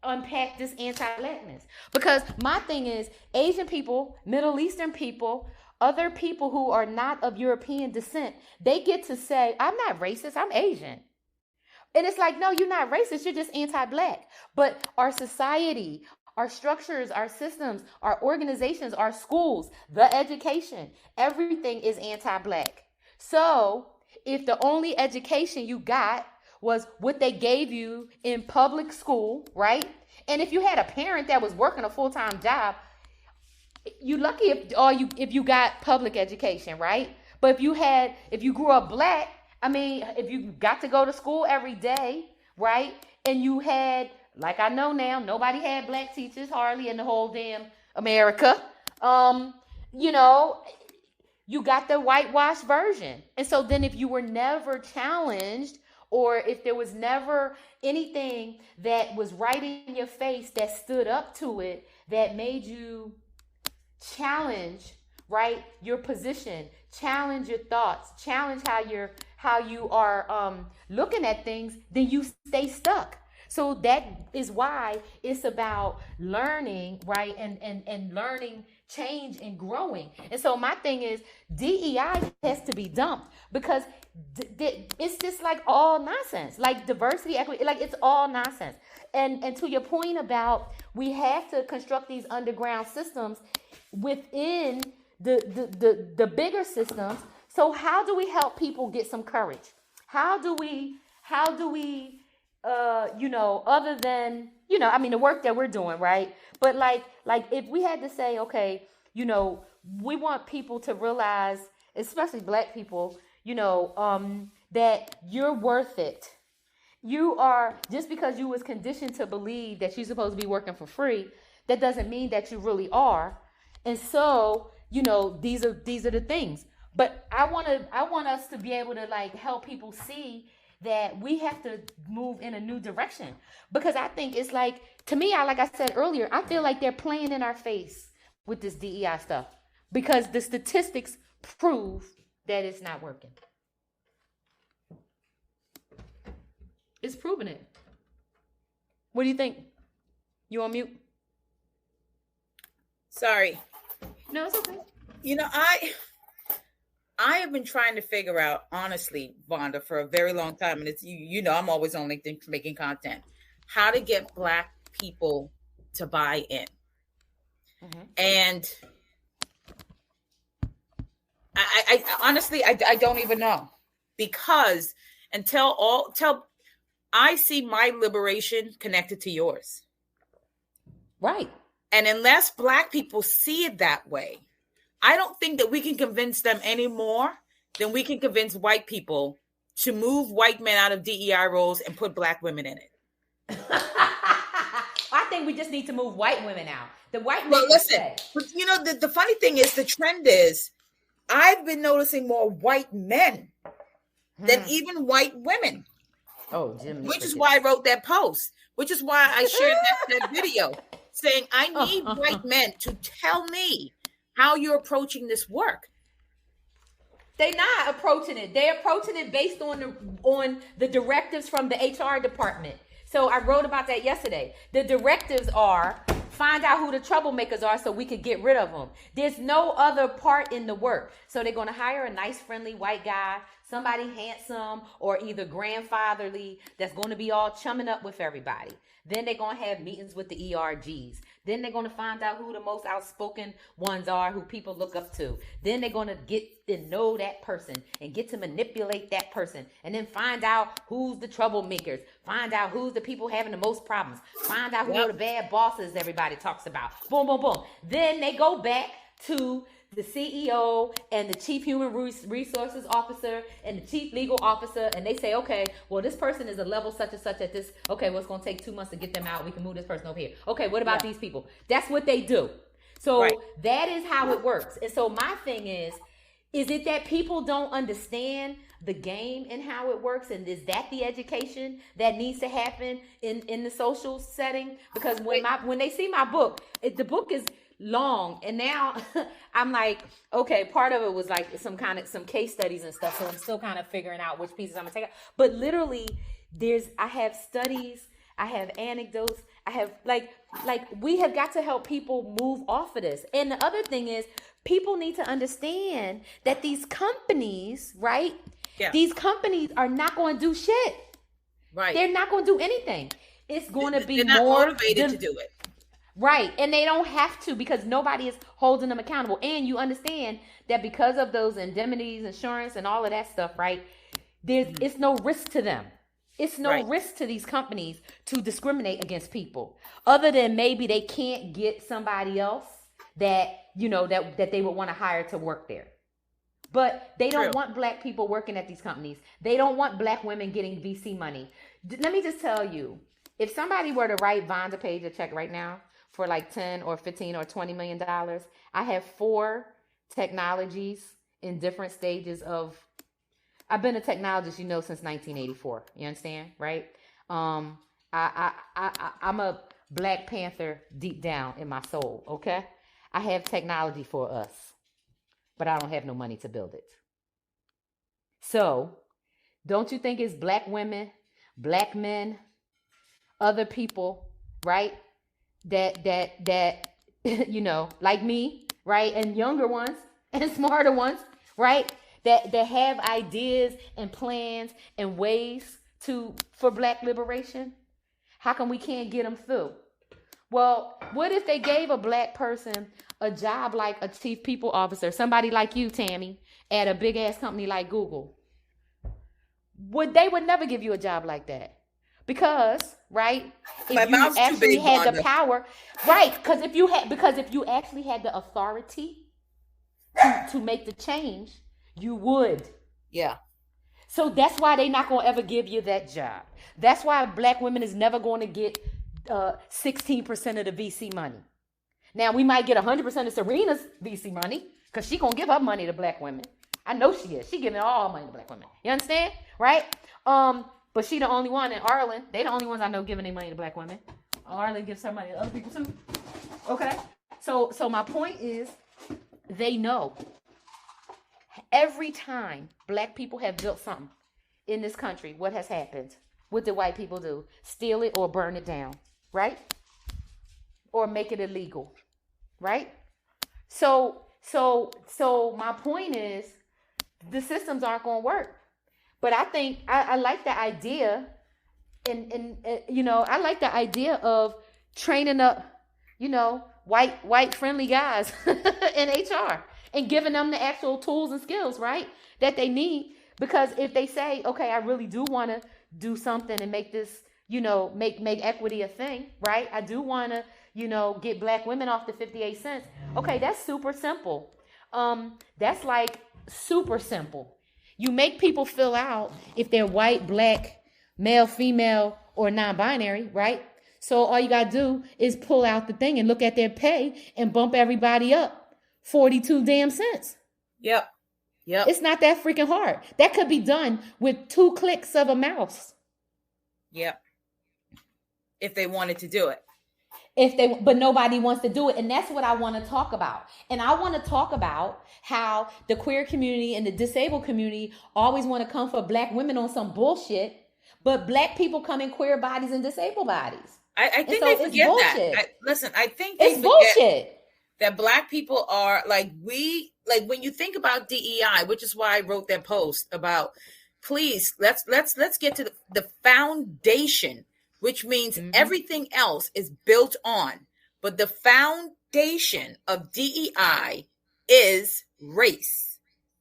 unpack this anti-Blackness. Because my thing is, Asian people, Middle Eastern people, other people who are not of European descent, they get to say, I'm not racist, I'm Asian. And it's like, no, you're not racist, you're just anti-Black. But our society, our structures, our systems, our organizations, our schools, the education, everything is anti-Black. So if the only education you got was what they gave you in public school, right? And if you had a parent that was working a full-time job, you lucky if you got public education, right? But if you grew up Black, if you got to go to school every day, right? And you had, like I know now, nobody had Black teachers hardly in the whole damn America. You got the whitewashed version. And so then if you were never challenged, or if there was never anything that was right in your face that stood up to it, that made you challenge, right, your position, challenge your thoughts, challenge how you are looking at things, then you stay stuck. So that is why it's about learning, right? And learning, change, and growing. And so my thing is, DEI has to be dumped because it's just like all nonsense. Like diversity, equity, like it's all nonsense. And to your point about we have to construct these underground systems within the bigger systems. So how do we help people get some courage? How do we other than, the work that we're doing, right? But like if we had to say, okay, we want people to realize, especially Black people, that you're worth it. You are, just because you was conditioned to believe that you're supposed to be working for free, that doesn't mean that you really are. And so, these are the things. But I want us to be able to like help people see that we have to move in a new direction, because I think it's like, to me, like I said earlier, I feel like they're playing in our face with this DEI stuff because the statistics prove that it's not working. It's proving it. What do you think? You on mute? Sorry. No, it's okay. I have been trying to figure out, honestly, Vonda, for a very long time, and it's I'm always on LinkedIn making content, how to get Black people to buy in. Mm-hmm. And I honestly, I don't even know, because until I see my liberation connected to yours. Right. And unless Black people see it that way, I don't think that we can convince them any more than we can convince white people to move white men out of DEI roles and put Black women in it. I think we just need to move white women out. The white men. Well, listen, the funny thing is, the trend is, I've been noticing more white men than even white women. Oh, Jim. Which is why I wrote that post. Which is why I shared that video saying I need white men to tell me how you're approaching this work. They not approaching it. They're approaching it based on the directives from the HR department. So I wrote about that yesterday. The directives are find out who the troublemakers are so we could get rid of them. There's no other part in the work. So they're going to hire a nice, friendly white guy, somebody handsome or either grandfatherly that's going to be all chumming up with everybody. Then they're going to have meetings with the ERGs. Then they're going to find out who the most outspoken ones are, who people look up to. Then they're going to get to know that person and get to manipulate that person. And then find out who's the troublemakers. Find out who's the people having the most problems. Find out who are the bad bosses everybody talks about. Boom, boom, boom. Then they go back to the CEO and the chief human resources officer and the chief legal officer, and they say, okay, well, this person is a level such and such at this. Okay, well, it's going to take 2 months to get them out. We can move this person over here. Okay, what about these people? That's what they do. So that is how it works. And so my thing is it that people don't understand the game and how it works? And is that the education that needs to happen in the social setting? Because when they see my book, the book is long, and now I'm like, okay, part of it was like some case studies and stuff, so I'm still kind of figuring out which pieces I'm gonna take out. But literally, I have studies, I have anecdotes, I have like we have got to help people move off of this. And the other thing is, people need to understand that these companies, right? Yeah. These companies are not going to do shit. Right. They're not going to do anything. It's going to be they're not more motivated to do it. Right. And they don't have to, because nobody is holding them accountable. And you understand that because of those indemnities, insurance, and all of that stuff, right? It's no risk to them. It's no risk to these companies to discriminate against people, other than maybe they can't get somebody else that, you know, that they would want to hire to work there. But they don't want black people working at these companies. They don't want black women getting VC money. Let me just tell you, if somebody were to write Vonda Page a check right now for like 10 or 15 or $20 million, I have 4 technologies in different stages of, I've been a technologist, since 1984. You understand? Right? I'm a Black Panther deep down in my soul. Okay. I have technology for us, but I don't have no money to build it. So don't you think it's black women, black men, other people, right? That like me, right? And younger ones and smarter ones, right? That have ideas and plans and ways for black liberation. How come we can't get them through? Well, what if they gave a black person a job like a chief people officer, somebody like you, Tammy, at a big ass company like Google? They would never give you a job like that. Because, right, if you actually had the power, right, because if you actually had the authority to make the change, you would. Yeah. So that's why they're not going to ever give you that job. That's why black women is never going to get 16% of the VC money. Now, we might get 100% of Serena's VC money, because she going to give her money to black women. I know she is. She giving all her money to black women. You understand? Right? But she the only one in Arlen. They the only ones I know giving their money to black women. Arlen gives her money to other people too. Okay? So my point is, they know. Every time black people have built something in this country, what has happened? What did white people do? Steal it or burn it down, right? Or make it illegal, right? So my point is, the systems aren't going to work. But I think I like the idea, and I like the idea of training up, white friendly guys in HR and giving them the actual tools and skills, right, that they need. Because if they say, okay, I really do want to do something and make this, make equity a thing, right? I do want to, get black women off the 58 cents. Okay, that's super simple. That's like super simple. You make people fill out if they're white, black, male, female, or non-binary, right? So all you got to do is pull out the thing and look at their pay and bump everybody up 42 damn cents. Yep. It's not that freaking hard. That could be done with 2 clicks of a mouse. Yep. If they wanted to do it. but nobody wants to do it. And that's what I want to talk about. And I want to talk about how the queer community and the disabled community always want to come for Black women on some bullshit, but Black people come in queer bodies and disabled bodies. I think they forget that. Listen, I think it's bullshit that Black people are like when you think about DEI, which is why I wrote that post about, please, let's get to the foundation, which means everything else is built on. But the foundation of DEI is race.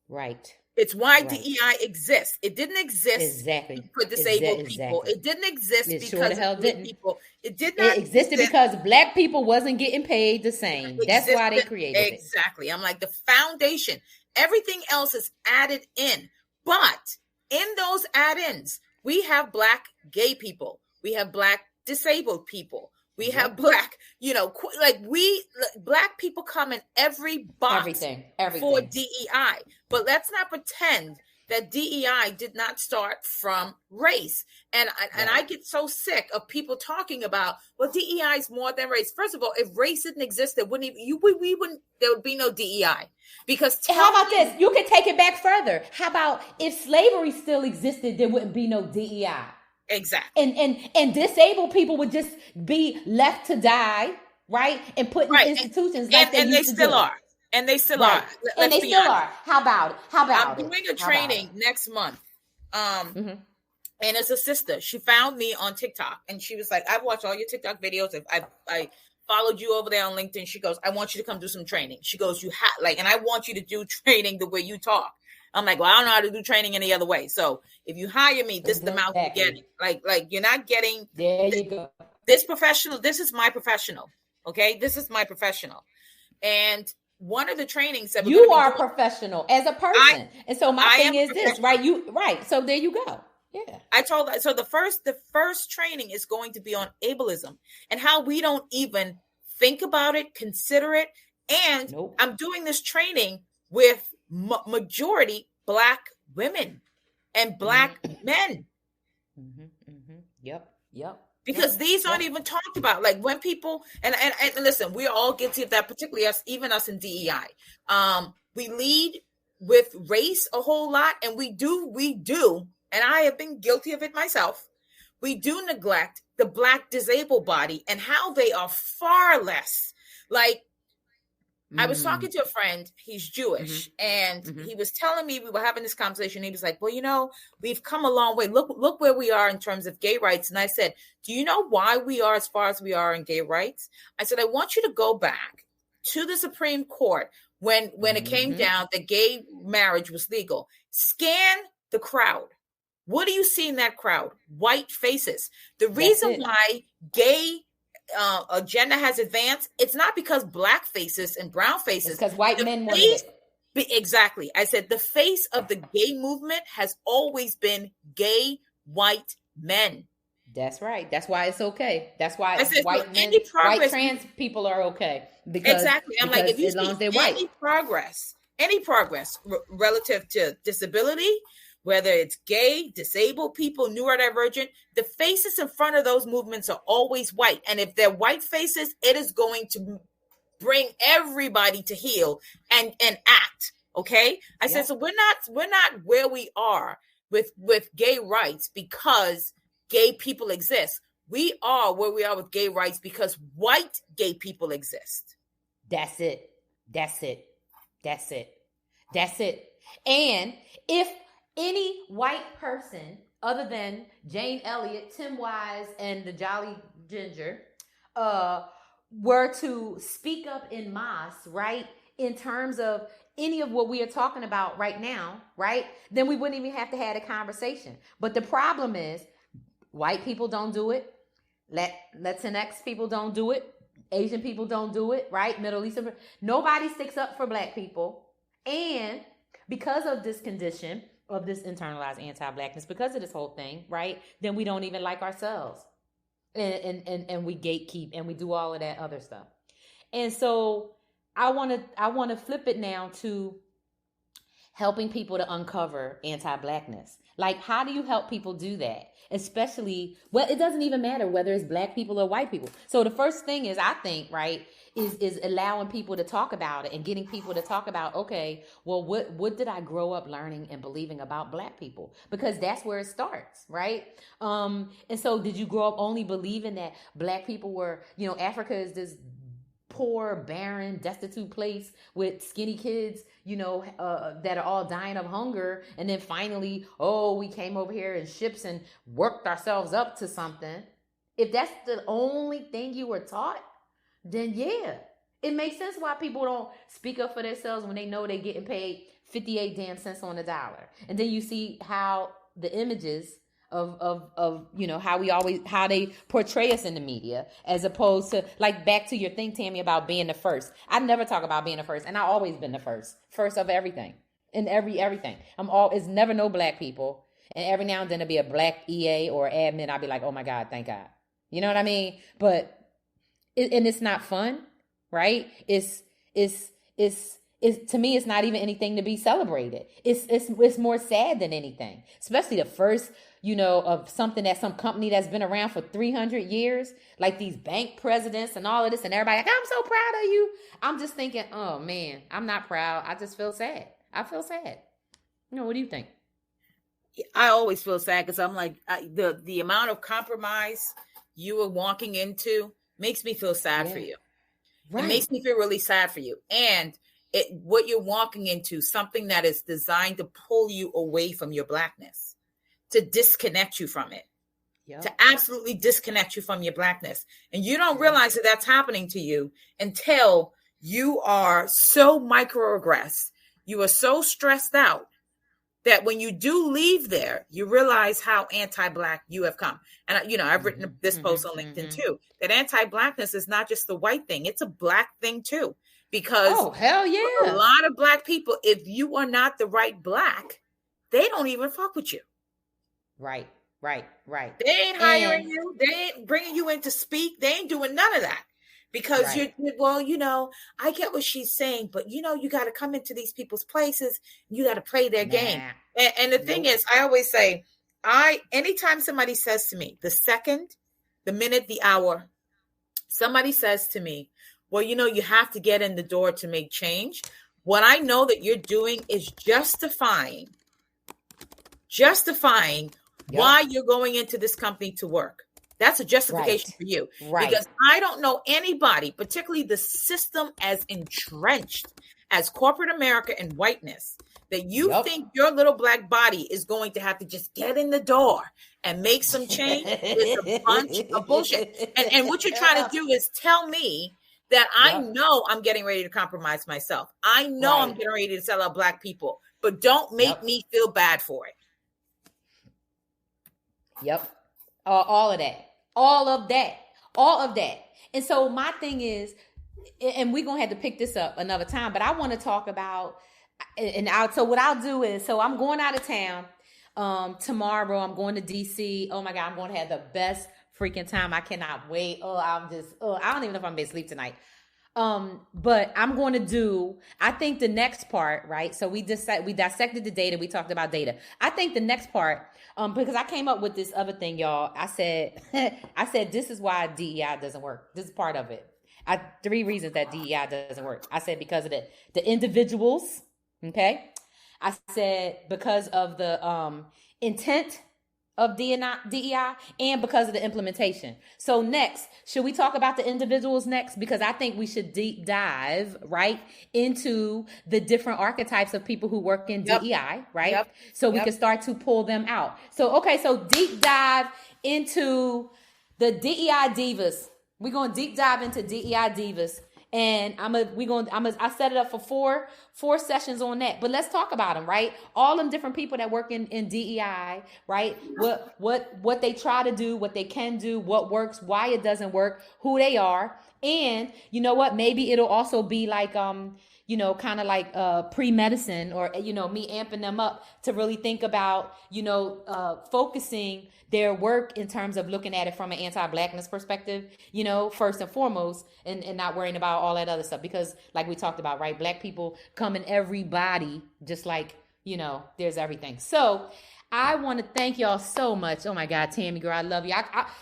Right. It's why DEI exists. It didn't exist for disabled people. It didn't exist because of people. It did not. It existed because Black people wasn't getting paid the same. That's why they created it. Exactly. I'm like, the foundation. Everything else is added in. But in those add-ins, we have Black gay people. We have Black disabled people. We have Black, Black people come in every box everything. For DEI. But let's not pretend that DEI did not start from race. And I get so sick of people talking about, well, DEI is more than race. First of all, if race didn't exist, there wouldn't be no DEI. Because how about this? You can take it back further. How about if slavery still existed, there wouldn't be no DEI. Exactly. And disabled people would just be left to die, right? And put in institutions like they used to do. And they still are. And they still are. How about it? I'm doing a training next month. And it's a sister. She found me on TikTok and she was like, I've watched all your TikTok videos. I followed you over there on LinkedIn. She goes, I want you to come do some training. She goes, and I want you to do training the way you talk. I'm like, well, I don't know how to do training any other way. So if you hire me, this is the amount you're getting. Like you're not getting. There you go. This professional. This is my professional. Okay, this is my professional. And one of the trainings that you are professional as a person, and so my thing is this, right? So there you go. Yeah, I told her. So the first training is going to be on ableism and how we don't even think about it, consider it. And I'm doing this training with majority Black women and Black men. Yep. Because these aren't even talked about. Like when people and listen, we're all guilty of that, particularly us, even us in DEI. We lead with race a whole lot, and we do, and I have been guilty of it myself. We do neglect the Black disabled body and how they are far less. Like I was talking to a friend, he's Jewish, and he was telling me, we were having this conversation. He was like, well, we've come a long way. Look where we are in terms of gay rights. And I said, do you know why we are as far as we are in gay rights? I said, I want you to go back to the Supreme Court when it came down that gay marriage was legal. Scan the crowd. What do you see in that crowd? White faces. The reason why gay agenda has advanced, it's not because Black faces and brown faces, because white men wanted it. Exactly. I said the face of the gay movement has always been gay white men. That's right. That's why it's okay. That's why said, white men, white trans people are okay. Because I'm like, if you see any progress relative to disability, whether it's gay, disabled people, neurodivergent, the faces in front of those movements are always white. And if they're white faces, it is going to bring everybody to heel and act. Okay. I said, so we're not where we are with gay rights because gay people exist. We are where we are with gay rights because white gay people exist. That's it. And if any white person other than Jane Elliott, Tim Wise, and the Jolly Ginger were to speak up in mass, right, in terms of any of what we are talking about right now, right, then we wouldn't even have to have a conversation. But the problem is white people don't do it. Latinx people don't do it. Asian people don't do it, right? Middle Eastern. Nobody sticks up for Black people. And because of this condition, of this internalized anti-Blackness, because of this whole thing, right? Then we don't even like ourselves. And we gatekeep and we do all of that other stuff. And so I want to flip it now to helping people to uncover anti-Blackness. Like, how do you help people do that? Especially, well, it doesn't even matter whether it's black people or white people. So the first thing is, I think, right, is allowing people to talk about it and getting people to talk about, okay, well, what did I grow up learning and believing about black people? Because that's where it starts, right? And so did you grow up only believing that black people were, Africa is this poor, barren, destitute place with skinny kids, that are all dying of hunger. And then finally, we came over here in ships and worked ourselves up to something. If that's the only thing you were taught, then yeah, it makes sense why people don't speak up for themselves when they know they're getting paid 58 damn cents on the dollar. And then you see how the images of how they portray us in the media, as opposed to, like, back to your thing, Tammy, about being the first. I never talk about being the first, and I've always been the first of everything, in everything. It's never no black people, and every now and then there'll be a black EA or admin. I'll be like, oh my God, thank God. You know what I mean? But it's not fun, right? It's to me, it's not even anything to be celebrated. It's more sad than anything, especially the first, of something that some company that's been around for 300 years, like these bank presidents and all of this, and everybody like, I'm so proud of you. I'm just thinking, oh man, I'm not proud. I just feel sad. I feel sad. What do you think? I always feel sad because I'm like, the amount of compromise you were walking into makes me feel sad for you. Right. It makes me feel really sad for you. And what you're walking into, something that is designed to pull you away from your blackness, to disconnect you from it, to absolutely disconnect you from your blackness. And you don't realize that that's happening to you until you are so microaggressed. You are so stressed out that when you do leave there, you realize how anti-black you have come. And, I've written this post on LinkedIn too, that anti-blackness is not just the white thing. It's a black thing too. Because hell yeah, a lot of black people, if you are not the right black, they don't even fuck with you. Right. They ain't hiring you. They ain't bringing you in to speak. They ain't doing none of that. Because I get what she's saying, but you got to come into these people's places. You got to play their game. And the thing is, I always say, anytime somebody says to me, the second, the minute, the hour, somebody says to me, well, you have to get in the door to make change. What I know that you're doing is justifying why you're going into this company to work. That's a justification for you. Right. Because I don't know anybody, particularly the system as entrenched as corporate America and whiteness, that you think your little black body is going to have to just get in the door and make some change. It's a bunch of bullshit. And what you're trying to do is tell me that I know I'm getting ready to compromise myself. I know I'm getting ready to sell out black people, but don't make me feel bad for it. Yep. All of that. And so my thing is, and we're going to have to pick this up another time, but I want to talk about, so what I'll do is, so I'm going out of town tomorrow. I'm going to DC. Oh my God, I'm going to have the best freaking time. I cannot wait. I don't even know if I'm going to sleep tonight. But I'm going to do, I think the next part, right? So we dissected the data. We talked about data. I think the next part, because I came up with this other thing, y'all. I said, this is why DEI doesn't work. This is part of it. 3 reasons that DEI doesn't work. I said, because of the individuals. Okay. I said, because of the, intent of DEI, and because of the implementation. So next, should we talk about the individuals next? Because I think we should deep dive right into the different archetypes of people who work in DEI, right? So we can start to pull them out. So deep dive into the DEI divas. We're going to deep dive into DEI divas. And I set it up for four sessions on that. But let's talk about them, right? All them different people that work in DEI, right? What they try to do, what they can do, what works, why it doesn't work, who they are. And you know what? Maybe it'll also be like, kind of like pre-medicine, or, me amping them up to really think about, focusing their work in terms of looking at it from an anti-blackness perspective, first and foremost, and not worrying about all that other stuff. Because like we talked about, right? Black people come in every body, just like, there's everything. So I want to thank y'all so much. Oh my God, Tammy girl, I love you.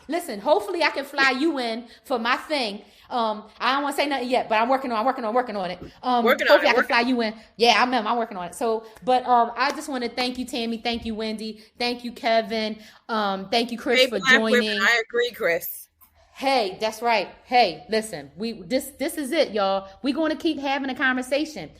Listen, hopefully I can fly you in for my thing. I don't want to say nothing yet, but I'm working on it. Hopefully I can fly you in. Yeah, I'm working on it. So, but I just want to thank you, Tammy. Thank you, Wendy. Thank you, Kevin. Thank you, Chris, for joining. Women, I agree, Chris. Hey, that's right. Hey, listen, this is it, y'all. We're going to keep having a conversation.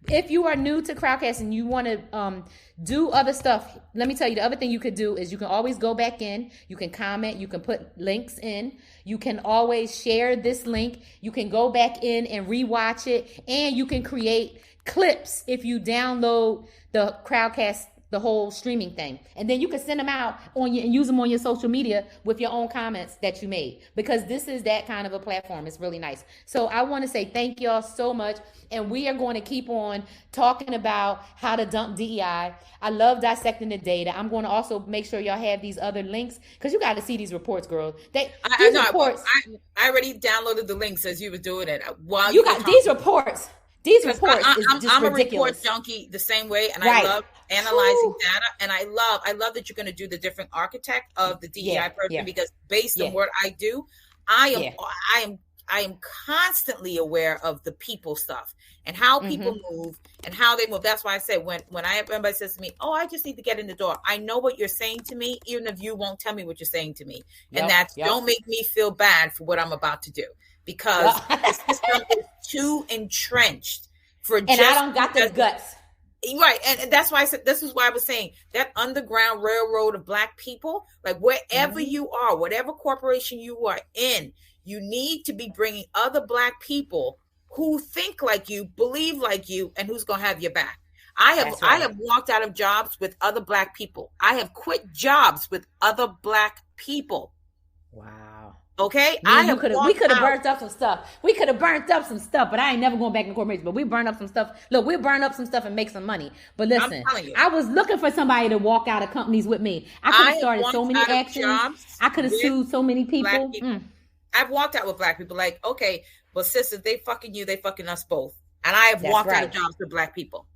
If you are new to Crowdcast and you want to do other stuff, let me tell you, the other thing you could do is you can always go back in. You can comment. You can put links in. You can always share this link. You can go back in and rewatch it. And you can create clips if you download the Crowdcast, the whole streaming thing. And then you can send them out and use them on your social media with your own comments that you made, because this is that kind of a platform. It's really nice. So I want to say thank y'all so much. And we are going to keep on talking about how to dump DEI. I love dissecting the data. I'm going to also make sure y'all have these other links, because you got to see these reports, girl. I already downloaded the links as you were doing it. While you got these reports. These reports is just I'm ridiculous. A report junkie the same way, and right. I love analyzing data, and I love that you're going to do the different architect of the DEI person, because based on what I do, I am constantly aware of the people stuff and how people move and how they move. That's why I say when everybody says to me, "Oh, I just need to get in the door," I know what you're saying to me, even if you won't tell me what you're saying to me, and don't make me feel bad for what I'm about to do. Because the system is too entrenched and I don't got the guts. Right. And that's why I said, this is why I was saying that underground railroad of Black people, like wherever you are, whatever corporation you are in, you need to be bringing other Black people who think like you, believe like you, and who's going to have your back. I have walked out of jobs with other Black people. I have quit jobs with other Black people. Wow. Okay, we could have burnt up some stuff. We could have burnt up some stuff, but I ain't never going back in corporations. But we burned up some stuff. Look, we'll burn up some stuff and make some money. But listen, I was looking for somebody to walk out of companies with me. I could have started so many actions. I could have sued so many people. I've walked out with Black people. Like, okay, well, sisters, they fucking you, they fucking us both. And I have walked out of jobs with Black people.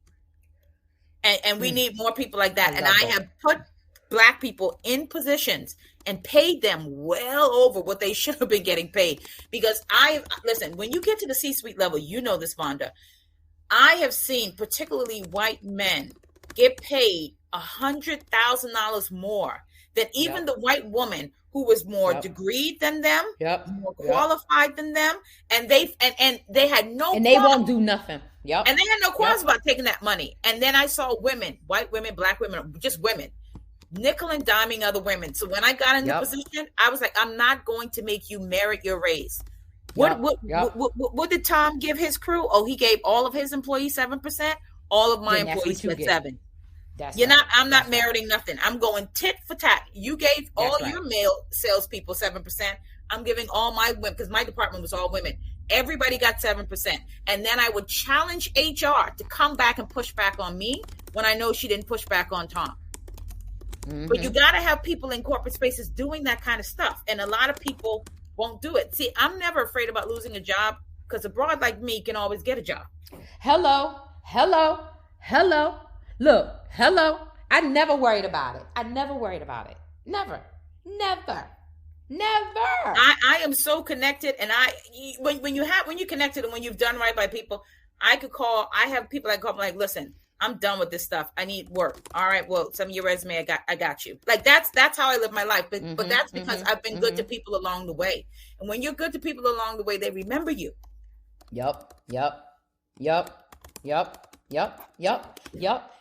And we need more people like that. I have put Black people in positions and paid them well over what they should have been getting paid. Because listen, when you get to the C-suite level, you know this, Vonda, I have seen particularly white men get paid $100,000 more than even the white woman who was more degreed than them, more qualified than them, and they had no and they won't do nothing. And they had no qualms about taking that money. And then I saw women, white women, Black women, just women, nickel and diming other women. So when I got in the position, I was like, I'm not going to make you merit your raise. What did Tom give his crew? Oh, he gave all of his employees 7%. All of my employees get 7%. I'm not meriting nothing. I'm going tit for tat. You gave all your male salespeople 7%. I'm giving all my women, because my department was all women. Everybody got 7%. And then I would challenge HR to come back and push back on me when I know she didn't push back on Tom. But you got to have people in corporate spaces doing that kind of stuff. And a lot of people won't do it. See, I'm never afraid about losing a job, because a broad like me can always get a job. Hello. Look, hello. I never worried about it. Never. I am so connected. And when you connected and when you've done right by people, I have people that call me like, listen, I'm done with this stuff. I need work. All right. Well, send me your resume. I got you. Like that's how I live my life. But that's because I've been good to people along the way. And when you're good to people along the way, they remember you. Yup.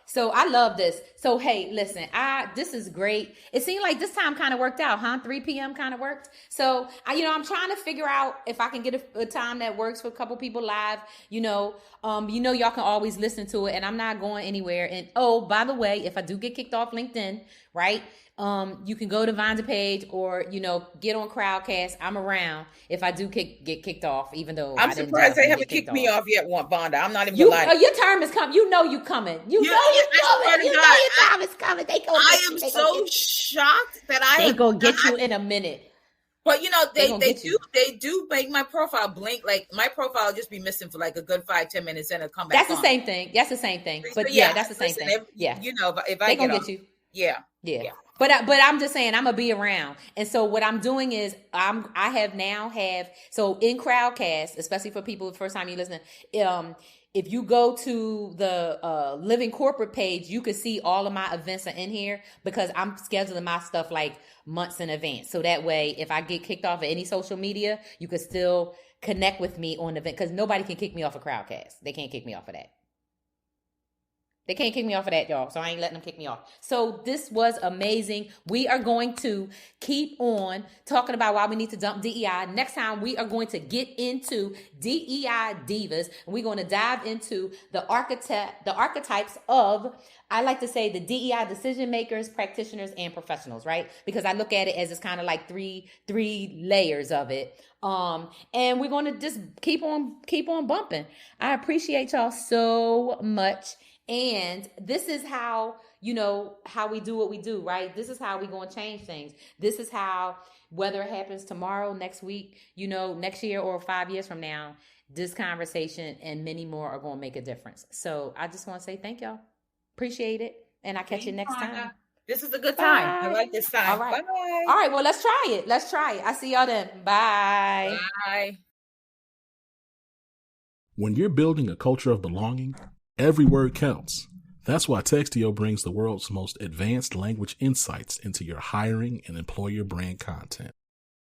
So I love this. So, hey, listen, this is great. It seemed like this time kind of worked out, huh? 3 p.m. kind of worked. So, I'm trying to figure out if I can get a time that works for a couple people live. Y'all can always listen to it, and I'm not going anywhere. And oh, by the way, if I do get kicked off LinkedIn, right? You can go to Vonda page or, get on Crowdcast. I'm around if I do get kicked off, even though I'm surprised they haven't kicked me off yet, Vonda. I'm not even lying. Your term is coming. You know you coming. You know your time is coming. I am so shocked that they gonna get you in a minute. But you know, They gonna they get you. do make my profile blink. Like my profile will just be missing for like a good 5-10 minutes and it'll come back. That's the same thing. That's the same thing. But So, yeah, that's the same listen, thing. if, Yeah. you know, if I They get gonna on, get you. yeah. Yeah. But I'm just saying I'm gonna be around. And so what I'm doing is I have so in Crowdcast, especially for people the first time you listen, if you go to the Living Corporate page, you can see all of my events are in here because I'm scheduling my stuff like months in advance. So that way, if I get kicked off of any social media, you can still connect with me on the event because nobody can kick me off of Crowdcast. They can't kick me off of that. They can't kick me off of that, y'all. So I ain't letting them kick me off. So this was amazing. We are going to keep on talking about why we need to dump DEI. Next time, we are going to get into DEI divas. And we're going to dive into the archetypes of, I like to say, the DEI decision makers, practitioners, and professionals, right? Because I look at it as it's kind of like three layers of it. And we're going to just keep on bumping. I appreciate y'all so much. And this is how, how we do what we do, right? This is how we going to change things. This is how, whether it happens tomorrow, next week, next year or 5 years from now, this conversation and many more are going to make a difference. So I just want to say thank y'all. Appreciate it. And I'll catch you next time. This is a good time. Bye. I like this time. All right. Bye. All right. Well, let's try it. I see y'all then. Bye. Bye. When you're building a culture of belonging, every word counts. That's why Textio brings the world's most advanced language insights into your hiring and employer brand content.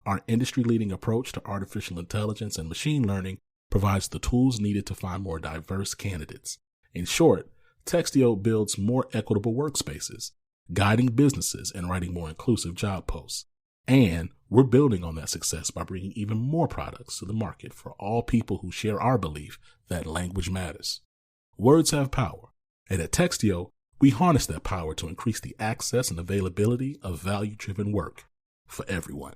Our industry-leading approach to artificial intelligence and machine learning provides the tools needed to find more diverse candidates. In short, Textio builds more equitable workspaces, guiding businesses and writing more inclusive job posts. And we're building on that success by bringing even more products to the market for all people who share our belief that language matters. Words have power, and at Textio, we harness that power to increase the access and availability of value-driven work for everyone.